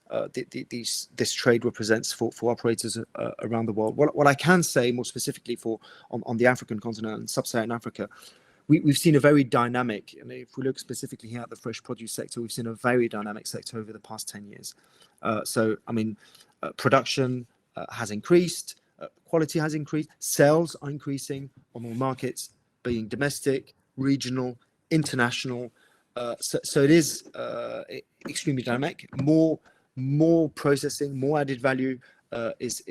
this trade represents for operators around the world. What I can say more specifically on the African continent and sub-Saharan Africa, we've seen a very dynamic, and if we look specifically here at the fresh produce sector, we've seen a very dynamic sector over the past 10 years. Production has increased, quality has increased, sales are increasing on all markets, being domestic, regional, international. So it is extremely dynamic. More processing, more added value is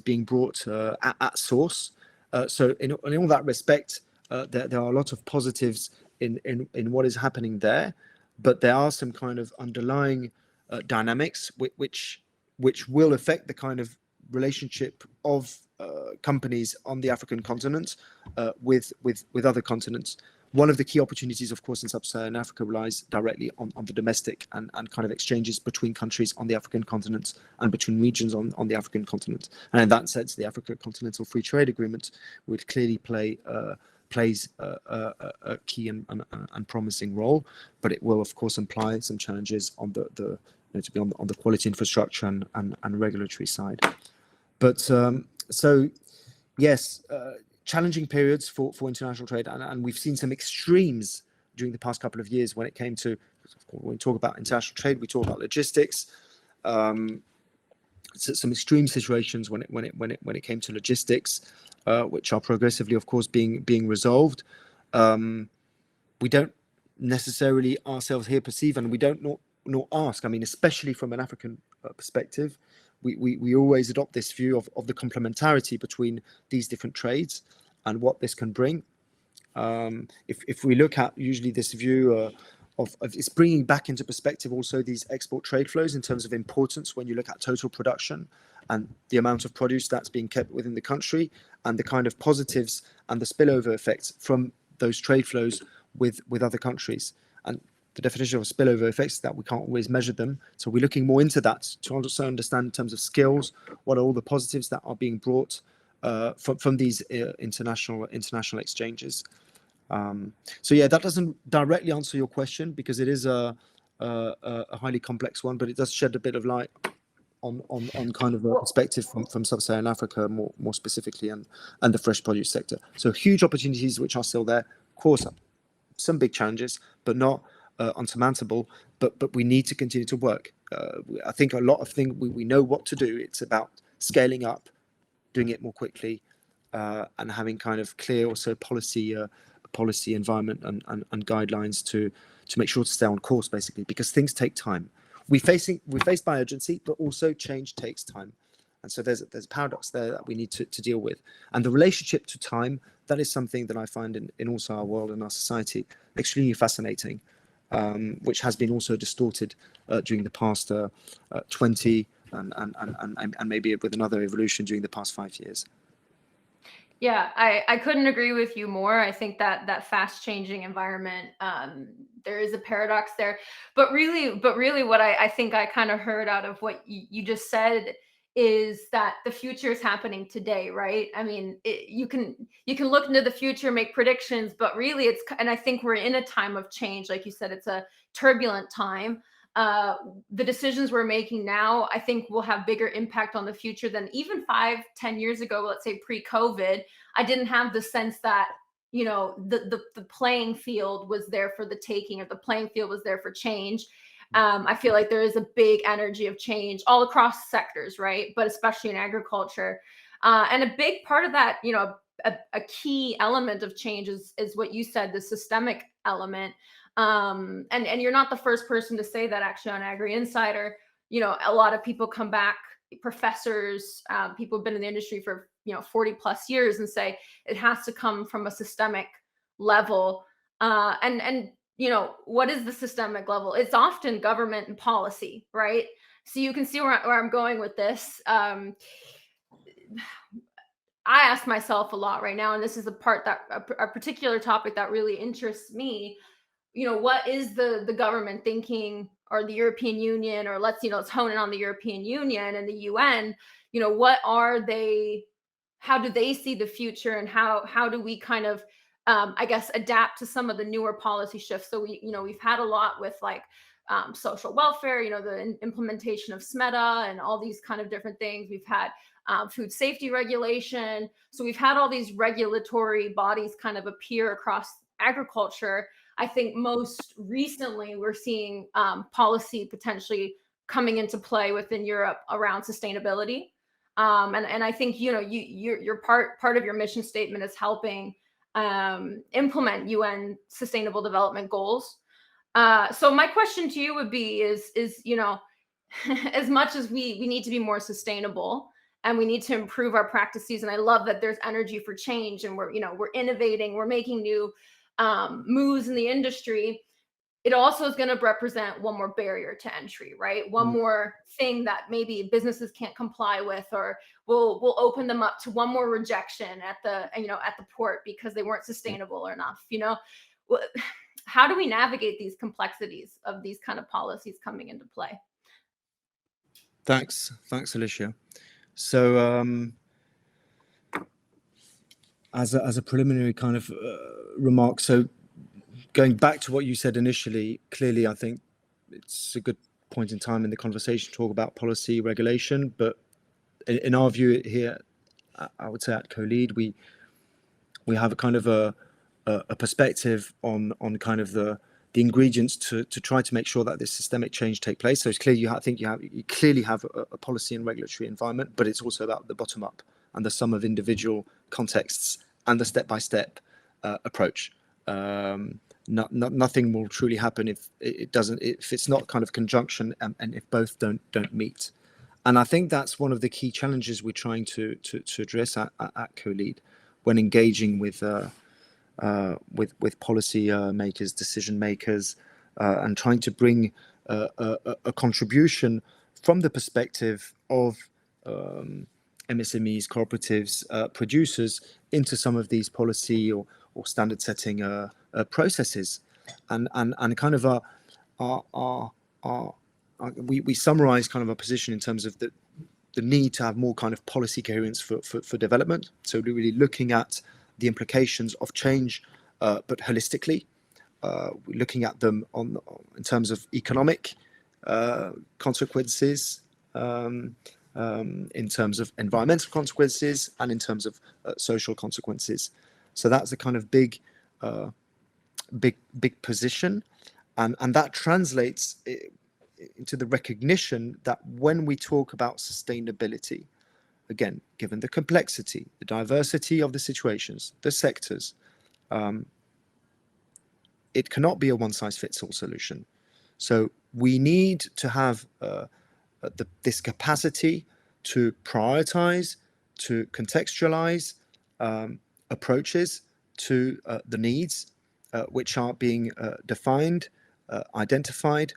being brought at source. So in all that respect, there are a lot of positives in what is happening there, but there are some kind of underlying dynamics which will affect the kind of relationship of companies on the African continent with other continents. One of the key opportunities, of course, in sub-Saharan Africa relies directly on the domestic and kind of exchanges between countries on the African continent and between regions on the African continent. And in that sense, the Africa Continental Free Trade Agreement would clearly plays a key and promising role, but it will, of course, imply some challenges on the quality infrastructure and regulatory side. But so, yes, challenging periods for international trade, and we've seen some extremes during the past couple of years when it came to, when we talk about international trade, we talk about logistics. Some extreme situations when it came to logistics, which are progressively, of course, being resolved. We don't necessarily ourselves here perceive, and we don't nor ask. I mean, especially from an African perspective, we always adopt this view of the complementarity between these different trades and what this can bring. If we look at usually this view of it's bringing back into perspective also these export trade flows in terms of importance when you look at total production and the amount of produce that's being kept within the country and the kind of positives and the spillover effects from those trade flows with other countries. And the definition of spillover effects is that we can't always measure them. So we're looking more into that to also understand in terms of skills, what are all the positives that are being brought from these international exchanges. So yeah, that doesn't directly answer your question because it is a highly complex one, but it does shed a bit of light on kind of a perspective from sub-Saharan Africa more specifically and the fresh produce sector. So huge opportunities which are still there. Of course, some big challenges, but not unsurmountable. But we need to continue to work. I think a lot of things we know what to do. It's about scaling up, doing it more quickly, and having kind of clear also policy environment and guidelines to make sure to stay on course, basically, because things take time. We're faced by urgency, but also change takes time. And so there's a paradox there that we need to deal with. And the relationship to time, that is something that I find in also our world and our society extremely fascinating, which has been also distorted during the past 20 and maybe with another evolution during the past 5 years. Yeah, I couldn't agree with you more. I think that fast changing environment, there is a paradox there. But really what I think I kind of heard out of what you just said is that the future is happening today, right? I mean, you can look into the future, make predictions, but really and I think we're in a time of change. Like you said, it's a turbulent time. The decisions we're making now, I think, will have bigger impact on the future than even 5-10 years ago. Let's say pre-COVID, I didn't have the sense that, you know, the playing field was there for the taking, or the playing field was there for change. I feel like there is a big energy of change all across sectors, right? But especially in agriculture. And a big part of that, you know, a key element of change is what you said, the systemic element. And you're not the first person to say that, actually, on Agri-Insider. You know, a lot of people come back, professors, people who've been in the industry for 40 plus years, and say it has to come from a systemic level. And you know, what is the systemic level? It's often government and policy, right? So you can see where I'm going with this. I ask myself a lot right now, and this is the part that a particular topic that really interests me. You know, what is the government thinking, or the European Union, or let's hone in on the European Union and the UN. You know, what are they? How do they see the future, and how do we kind of I guess adapt to some of the newer policy shifts? So we've had a lot with like social welfare, the implementation of SMETA and all these kind of different things. We've had food safety regulation. So we've had all these regulatory bodies kind of appear across agriculture. I think most recently we're seeing policy potentially coming into play within Europe around sustainability. And I think, your part of your mission statement is helping implement UN Sustainable Development Goals. So my question to you would be is as much as we need to be more sustainable and we need to improve our practices, and I love that there's energy for change, and we're innovating, we're making new moves in the industry. It also is going to represent one more barrier to entry, right? One more thing that maybe businesses can't comply with, or will open them up to one more rejection at the port because they weren't sustainable enough. How do we navigate these complexities of these kind of policies coming into play? Thanks, Alicia. So as a preliminary kind of remark, so going back to what you said initially, clearly I think it's a good point in time in the conversation to talk about policy regulation. But in our view here, I would say at COLEAD, we have a kind of a perspective on kind of the ingredients to try to make sure that this systemic change take place. So it's clear you clearly have a policy and regulatory environment, but it's also about the bottom up and the sum of individual contexts and the step-by-step approach. Nothing will truly happen if it's not kind of conjunction and if both don't meet. And I think that's one of the key challenges we're trying to address at COLEAD when engaging with policy makers, decision makers, and trying to bring a contribution from the perspective of MSMEs, cooperatives, producers into some of these policy or standard setting processes, and kind of we summarize kind of a position in terms of the need to have more kind of policy coherence for development. So we're really looking at the implications of change, but holistically. We're looking at them in terms of economic consequences, in terms of environmental consequences, and in terms of social consequences. So that's a kind of big position, and that translates into the recognition that when we talk about sustainability, again, given the complexity, the diversity of the situations, the sectors, it cannot be a one-size-fits-all solution. So we need to have this capacity to prioritize, to contextualize approaches to the needs which are being defined, identified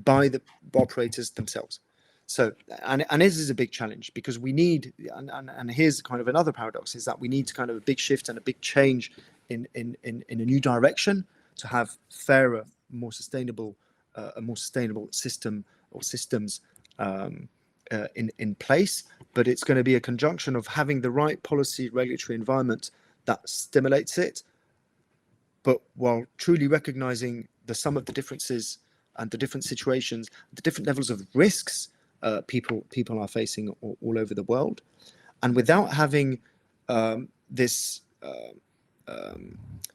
by the operators themselves. So, and this is a big challenge, because we need, and here's kind of another paradox, is that we need to kind of a big shift and a big change in a new direction to have fairer, more sustainable, a more sustainable system or systems in place. But it's going to be a conjunction of having the right policy regulatory environment that stimulates it, but while truly recognizing the sum of the differences and the different situations, the different levels of risks people are facing all over the world, and without having this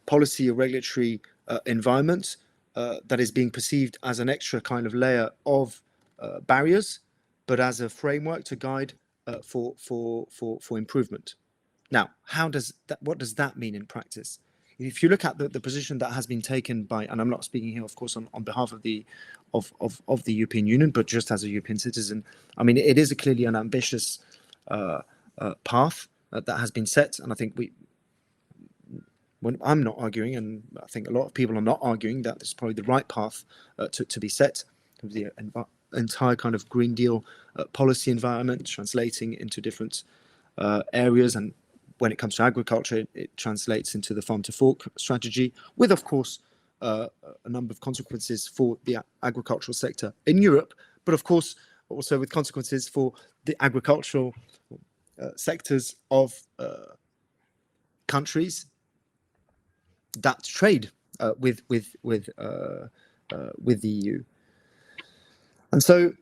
policy or regulatory environment that is being perceived as an extra kind of layer of barriers, but as a framework to guide for improvement. Now, what does that mean in practice? If you look at the position that has been taken by, and I'm not speaking here, of course, on behalf of the European Union, but just as a European citizen, I mean, it is clearly an ambitious path that has been set, and I think I'm not arguing, and I think a lot of people are not arguing, that this is probably the right path to be set. The entire kind of Green Deal policy environment translating into different areas, and when it comes to agriculture, it translates into the farm to fork strategy, with, of course, a number of consequences for the agricultural sector in Europe, but of course also with consequences for the agricultural sectors of countries that trade with the EU. And so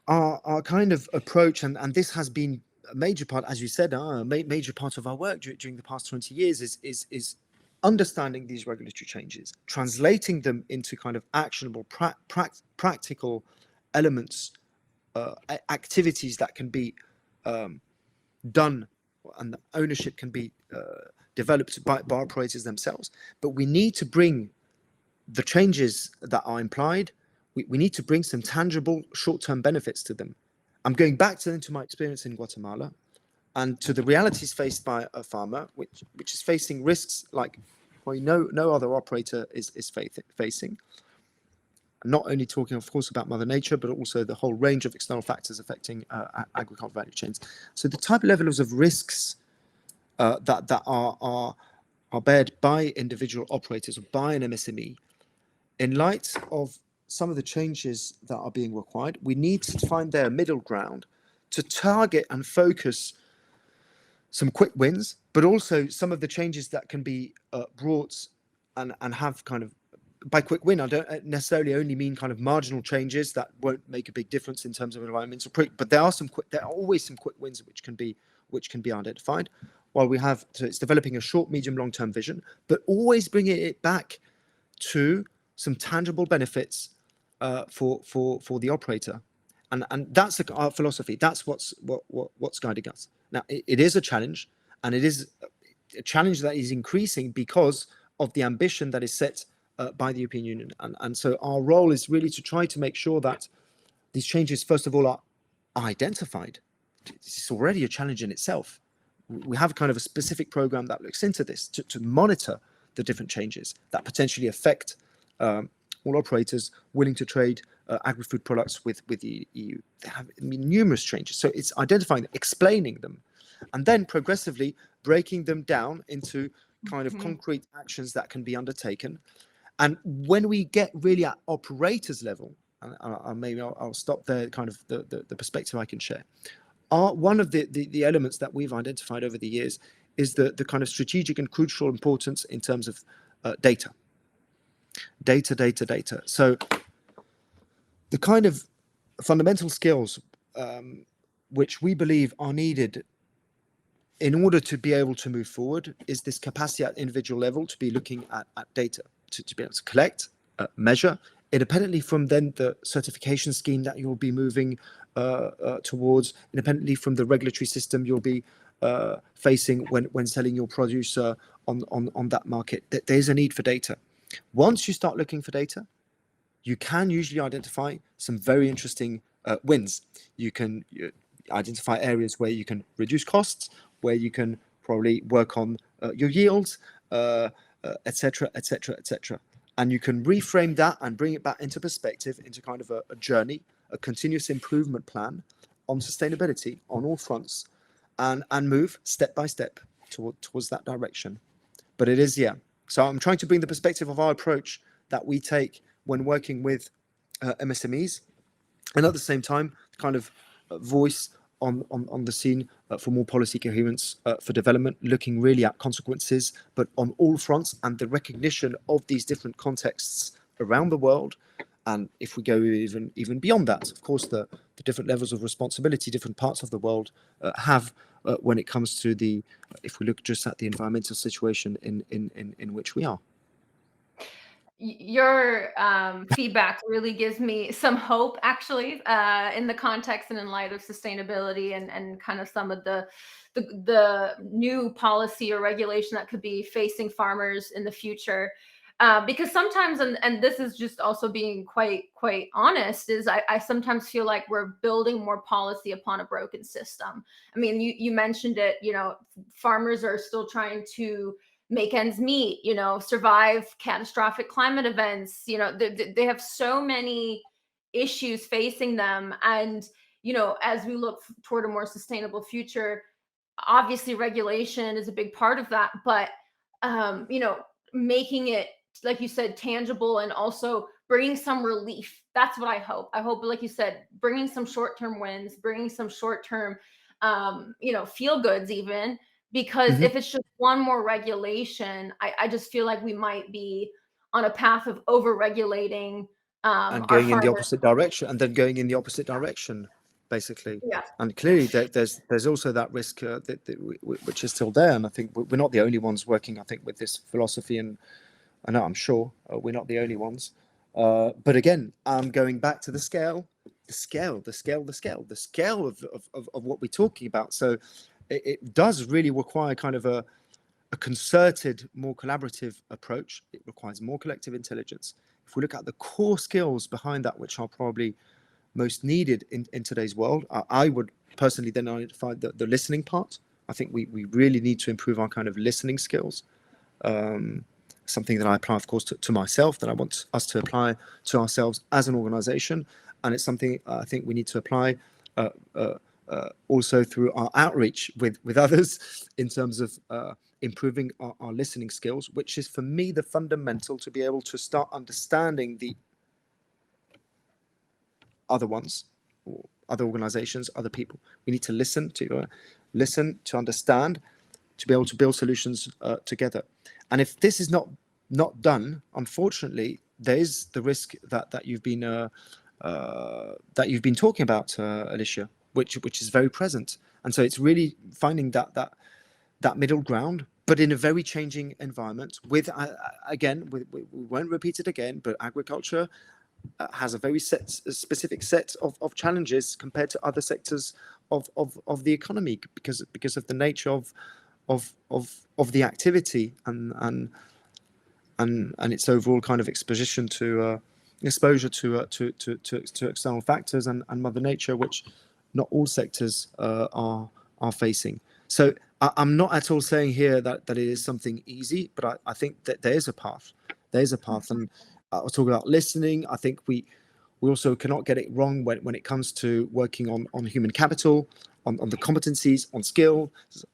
our kind of approach, and this has been a major part, as you said, a major part of our work during the past 20 years, is understanding these regulatory changes, translating them into kind of actionable, practical elements, activities that can be done, and the ownership can be developed by operators themselves. But we need to bring the changes that are implied, we need to bring some tangible short-term benefits to them. I'm going back to my experience in Guatemala and to the realities faced by a farmer, which is facing risks like no other operator is facing. I'm not only talking, of course, about Mother Nature, but also the whole range of external factors affecting agricultural value chains. So the type of levels of risks that are bared by individual operators or by an MSME, in light of some of the changes that are being required, we need to find their middle ground to target and focus some quick wins, but also some of the changes that can be brought and have kind of, by quick win, I don't necessarily only mean kind of marginal changes that won't make a big difference in terms of environmental, but there are always some quick wins which can be identified. While we have, so it's developing a short, medium, long-term vision, but always bringing it back to some tangible benefits for the operator, and that's our philosophy. That's what's guiding us. Now, it is a challenge, and it is a challenge that is increasing because of the ambition that is set by the European Union, and so our role is really to try to make sure that these changes, first of all, are identified. It's already a challenge in itself. We have kind of a specific program that looks into this to monitor the different changes that potentially affect all operators willing to trade agri-food products with the EU. They have numerous changes. So it's identifying them, explaining them, and then progressively breaking them down into kind of concrete actions that can be undertaken. And when we get really at operators level, and maybe I'll stop there, kind of the perspective I can share. One of the elements that we've identified over the years is the kind of strategic and crucial importance in terms of data. So the kind of fundamental skills which we believe are needed in order to be able to move forward is this capacity at individual level to be looking at data, to be able to collect, measure, independently from then the certification scheme that you'll be moving towards, independently from the regulatory system you'll be facing when selling your produce on that market. There's a need for data. Once you start looking for data, you can usually identify some very interesting wins. You can identify areas where you can reduce costs, where you can probably work on your yields, etc. And you can reframe that and bring it back into perspective, into kind of a journey, a continuous improvement plan on sustainability on all fronts, and move step by step towards that direction. But it is, yeah. So I'm trying to bring the perspective of our approach that we take when working with MSMEs, and at the same time, kind of voice on the scene for more policy coherence for development, looking really at consequences, but on all fronts, and the recognition of these different contexts around the world. And if we go even beyond that, of course, the different levels of responsibility different parts of the world have when it comes to if we look just at the environmental situation in which we are. Your feedback really gives me some hope, actually, in the context and in light of sustainability and kind of some of the new policy or regulation that could be facing farmers in the future. Because sometimes, and this is just also being quite honest, is I sometimes feel like we're building more policy upon a broken system. I mean, you mentioned it, farmers are still trying to make ends meet, survive catastrophic climate events. They have so many issues facing them. And, as we look toward a more sustainable future, obviously regulation is a big part of that. But, making it, like you said, tangible, and also bringing some relief. That's what I hope. I hope, like you said, bringing some short-term wins, bringing some short-term, feel goods even. Because if it's just one more regulation, I just feel like we might be on a path of over-regulating and our going in the farmers. opposite direction, and then going in the opposite direction, basically. Yeah. And clearly, there's also that risk which is still there. And I think we're not the only ones working, I think, with this philosophy. And I know, I'm sure we're not the only ones. But again, I'm going back to the scale of what we're talking about. So it does really require kind of a concerted, more collaborative approach. It requires more collective intelligence. If we look at the core skills behind that, which are probably most needed in today's world, I would personally then identify the listening part. I think we really need to improve our kind of listening skills. Something that I apply, of course, to myself, that I want us to apply to ourselves as an organization. And it's something I think we need to apply also through our outreach with others in terms of improving our listening skills, which is, for me, the fundamental to be able to start understanding the other ones, or other organizations, other people. We need to listen to understand, to be able to build solutions together. And if this is not done, unfortunately, there is the risk that you've been talking about, Alicia, which is very present. And so it's really finding that middle ground, but in a very changing environment. With we won't repeat it again, but agriculture has a very specific set of challenges compared to other sectors of the economy, because of the nature of the activity and its overall kind of exposure to external factors and Mother Nature, which not all sectors are facing. So I'm not at all saying here that it is something easy, but I think that there is a path. And I'll talk about listening. I think we also cannot get it wrong when it comes to working on human capital, on the competencies, on skill,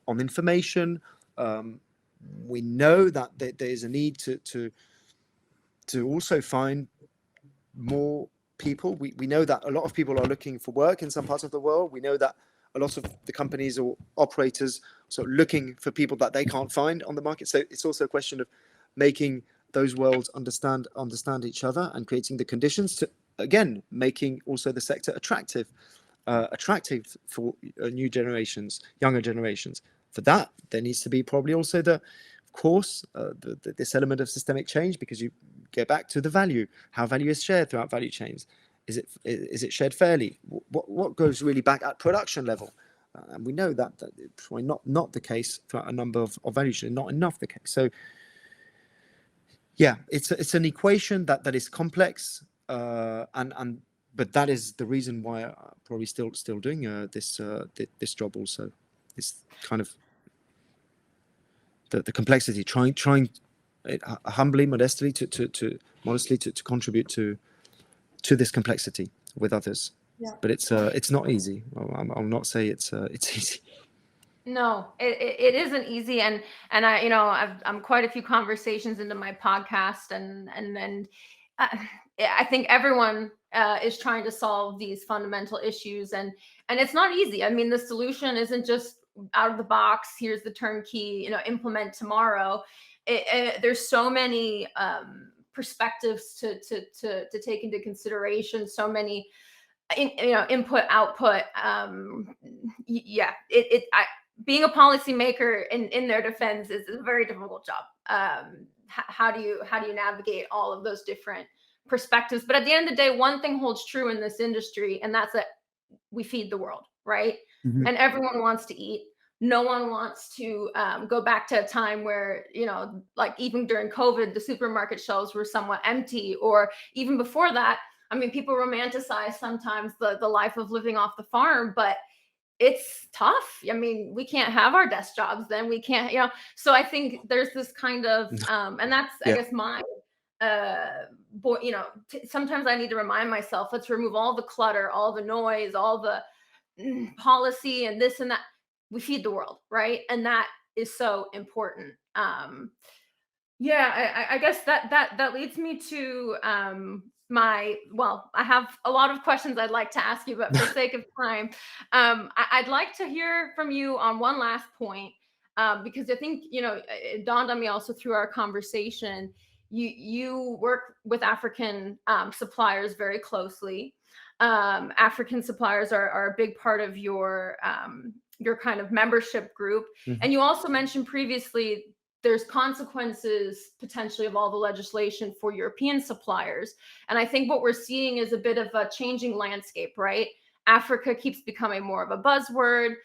on information. We know that there is a need to to also find more people. We know that a lot of people are looking for work in some parts of the world. We know that a lot of the companies or operators are looking for people that they can't find on the market. So it's also a question of making those worlds understand each other and creating the conditions to, again, making also the sector attractive for new generations, younger generations. For that, there needs to be probably also of course, this element of systemic change, because you get back to the value, how value is shared throughout value chains. Is it shared fairly? What goes really back at production level? And we know that it's probably not the case throughout a number of value chains, not enough the case. So yeah, it's an equation that is complex, but that is the reason why I'm probably still doing this job also. It's kind of the complexity, trying humbly, modestly to contribute to this complexity with others. Yeah. But it's not easy. I'll not say it's easy. No, it isn't easy, and I'm quite a few conversations into my podcast, and I think everyone is trying to solve these fundamental issues, and it's not easy. I mean, the solution isn't just out of the box. Here's the turnkey, implement tomorrow. There's so many perspectives to take into consideration. So many, input, output. Being a policymaker in their defense is a very difficult job. How do you navigate all of those different perspectives? But at the end of the day, one thing holds true in this industry, and that's that we feed the world, right? Mm-hmm. And everyone wants to eat. No one wants to go back to a time where, like even during COVID, the supermarket shelves were somewhat empty, or even before that. I mean, people romanticize sometimes the life of living off the farm, but it's tough. I mean, we can't have our desk jobs then. We can't, so I think there's this kind of, and that's, I guess, my, sometimes I need to remind myself, let's remove all the clutter, all the noise, all the policy and this and that. We feed the world, right? And that is so important. I guess that leads me to, I have a lot of questions I'd like to ask you, but for sake of time, I'd like to hear from you on one last point, because I think, it dawned on me also through our conversation, you work with African suppliers very closely. African suppliers are a big part of your kind of membership group. Mm-hmm. And you also mentioned previously there's consequences potentially of all the legislation for European suppliers. And I think what we're seeing is a bit of a changing landscape, right? Africa keeps becoming more of a buzzword.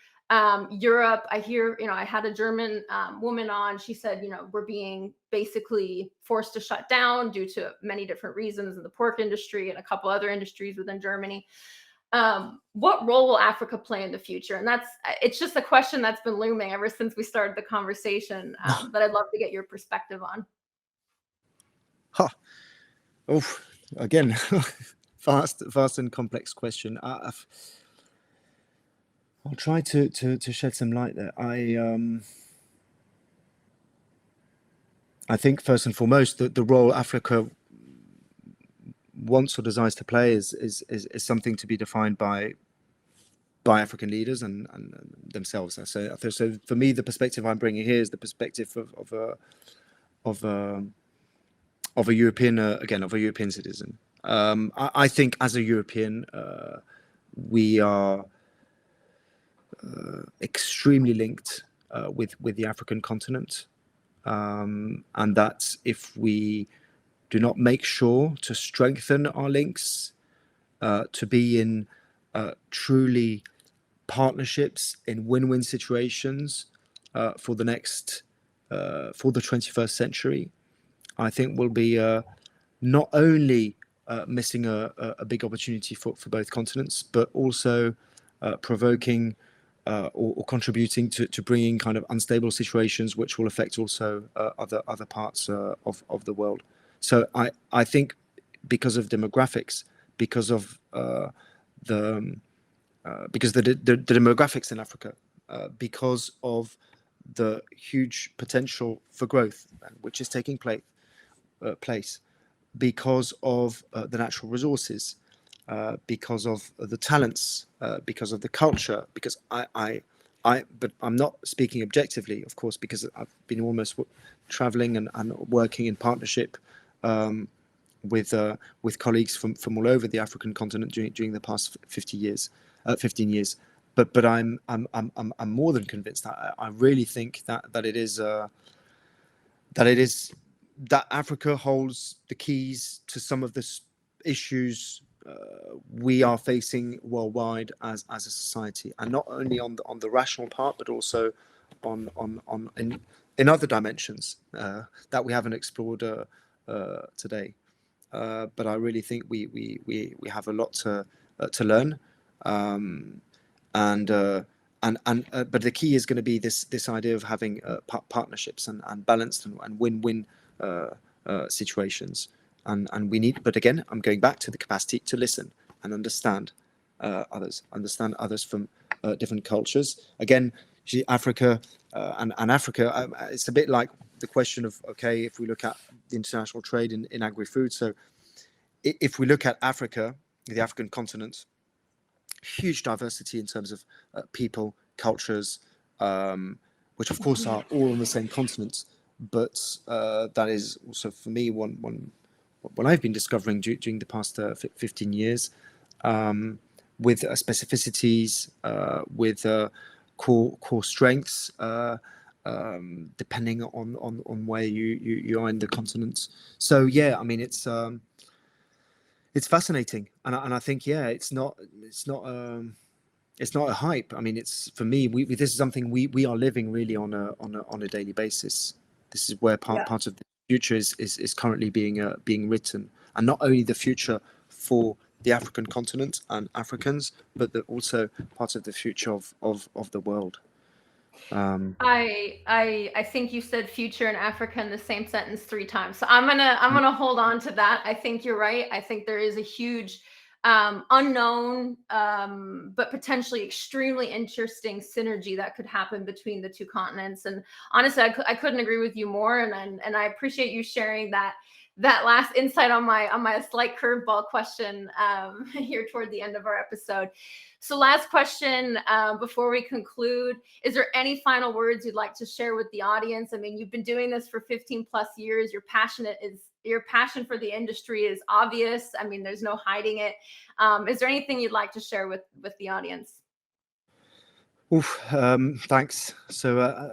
Europe, I hear, I had a German woman on, she said, we're being basically forced to shut down due to many different reasons in the pork industry and a couple other industries within Germany. What role will Africa play in the future? And it's just a question that's been looming ever since we started the conversation, that I'd love to get your perspective on. Again, vast and complex question. I'll try to shed some light there. I think first and foremost that the role Africa wants or desires to play is something to be defined by African leaders and themselves. So for me, the perspective I'm bringing here is the perspective of a European, of a European citizen. I think as a European, we are extremely linked with the African continent, and that if we do not make sure to strengthen our links, to be in truly partnerships in win-win situations for the 21st century, I think we'll be not only missing a big opportunity for both continents, but also provoking or contributing to bringing kind of unstable situations which will affect also other parts of the world. So I think because of demographics, because of the demographics in Africa, because of the huge potential for growth which is taking place, because of the natural resources, because of the talents, because of the culture. Because but I'm not speaking objectively, of course, because I've been almost traveling and working in partnership with colleagues from all over the African continent during the past 15 years. But I'm more than convinced. I really think that it is that Africa holds the keys to some of the issues we are facing worldwide as a society, and not only on the rational part, but also on in other dimensions that we haven't explored today. But I really think we have a lot to learn, and but the key is going to be this idea of having partnerships and balanced and win-win situations, and we need. But again, I'm going back to the capacity to listen and understand understand others from different cultures. Again, Africa and Africa, it's a bit like the question of, okay, if we look at the international trade in agri-food. So if we look at Africa, the African continent, huge diversity in terms of people, cultures, which of course are all on the same continent. But that is also, for me, one what I've been discovering during the past 15 years, with specificities, with core strengths, depending on where you are in the continent. So yeah, I mean, it's fascinating, and I think, yeah, it's not a hype. I mean, it's, for me, this is something we are living really on a daily basis. This is where part of the future is currently being written, and not only the future for the African continent and Africans, but also part of the future of the world. I think you said future in Africa in the same sentence 3 times. So I'm gonna hold on to that. I think you're right. I think there is a huge unknown, but potentially extremely interesting synergy that could happen between the two continents. And honestly, I couldn't agree with you more. And I appreciate you sharing that last insight on my slight curveball question here toward the end of our episode. So last question before we conclude, is there any final words you'd like to share with the audience? I mean, you've been doing this for 15 plus years. Your passion for the industry is obvious. I mean, there's no hiding it. Is there anything you'd like to share with the audience? Thanks. So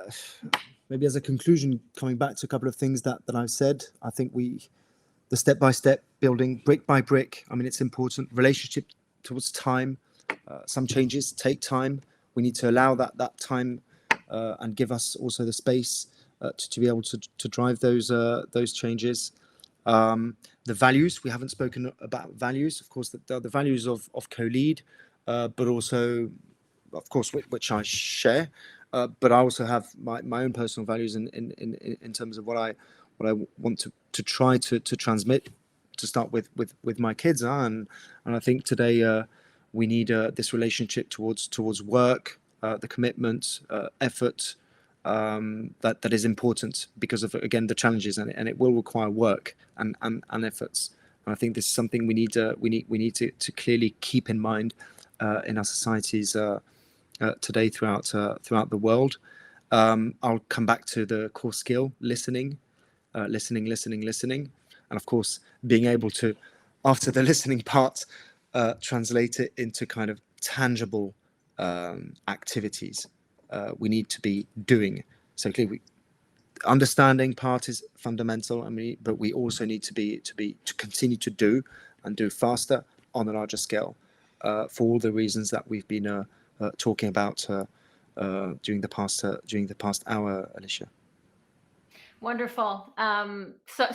maybe as a conclusion, coming back to a couple of things that I've said, I think the step-by-step building, brick by brick, I mean, it's important. Relationship towards time. Some changes take time. We need to allow that time and give us also the space to be able to drive those changes. The values, we haven't spoken about values, of course, the values of COLEAD, but also, of course, which I share, but I also have my own personal values in terms of what I want to try to transmit, to start with my kids, and I think today we need this relationship towards work, the commitment, effort, that is important because of, again, the challenges, and it will require work and efforts. And I think this is something we need to clearly keep in mind in our societies today throughout the world. I'll come back to the core skill: listening, and of course being able to, after the listening part, translate it into kind of tangible activities we need to be doing. So clearly, understanding part is fundamental. I mean, but we also need to continue to do faster on a larger scale, for all the reasons that we've been talking about during the past hour, Alicia. Wonderful.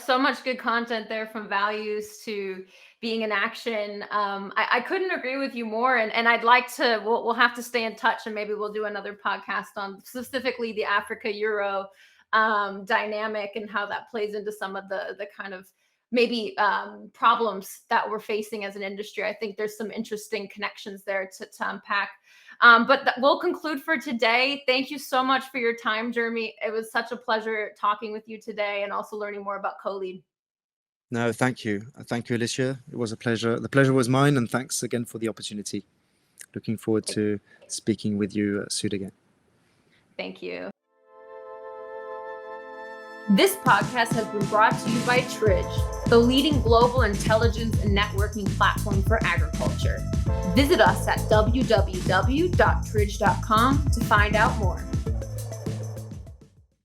So much good content there, from values to being in action. I couldn't agree with you more. And I'd like to, we'll have to stay in touch, and maybe we'll do another podcast on specifically the Africa Euro dynamic and how that plays into some of the kind of maybe problems that we're facing as an industry. I think there's some interesting connections there to unpack. But we'll conclude for today. Thank you so much for your time, Jeremy. It was such a pleasure talking with you today, and also learning more about COLEAD. No, thank you. Thank you, Alicia. It was a pleasure. The pleasure was mine, and thanks again for the opportunity. Looking forward to speaking with you soon again. Thank you. This podcast has been brought to you by Tridge, the leading global intelligence and networking platform for agriculture. Visit us at www.tridge.com to find out more.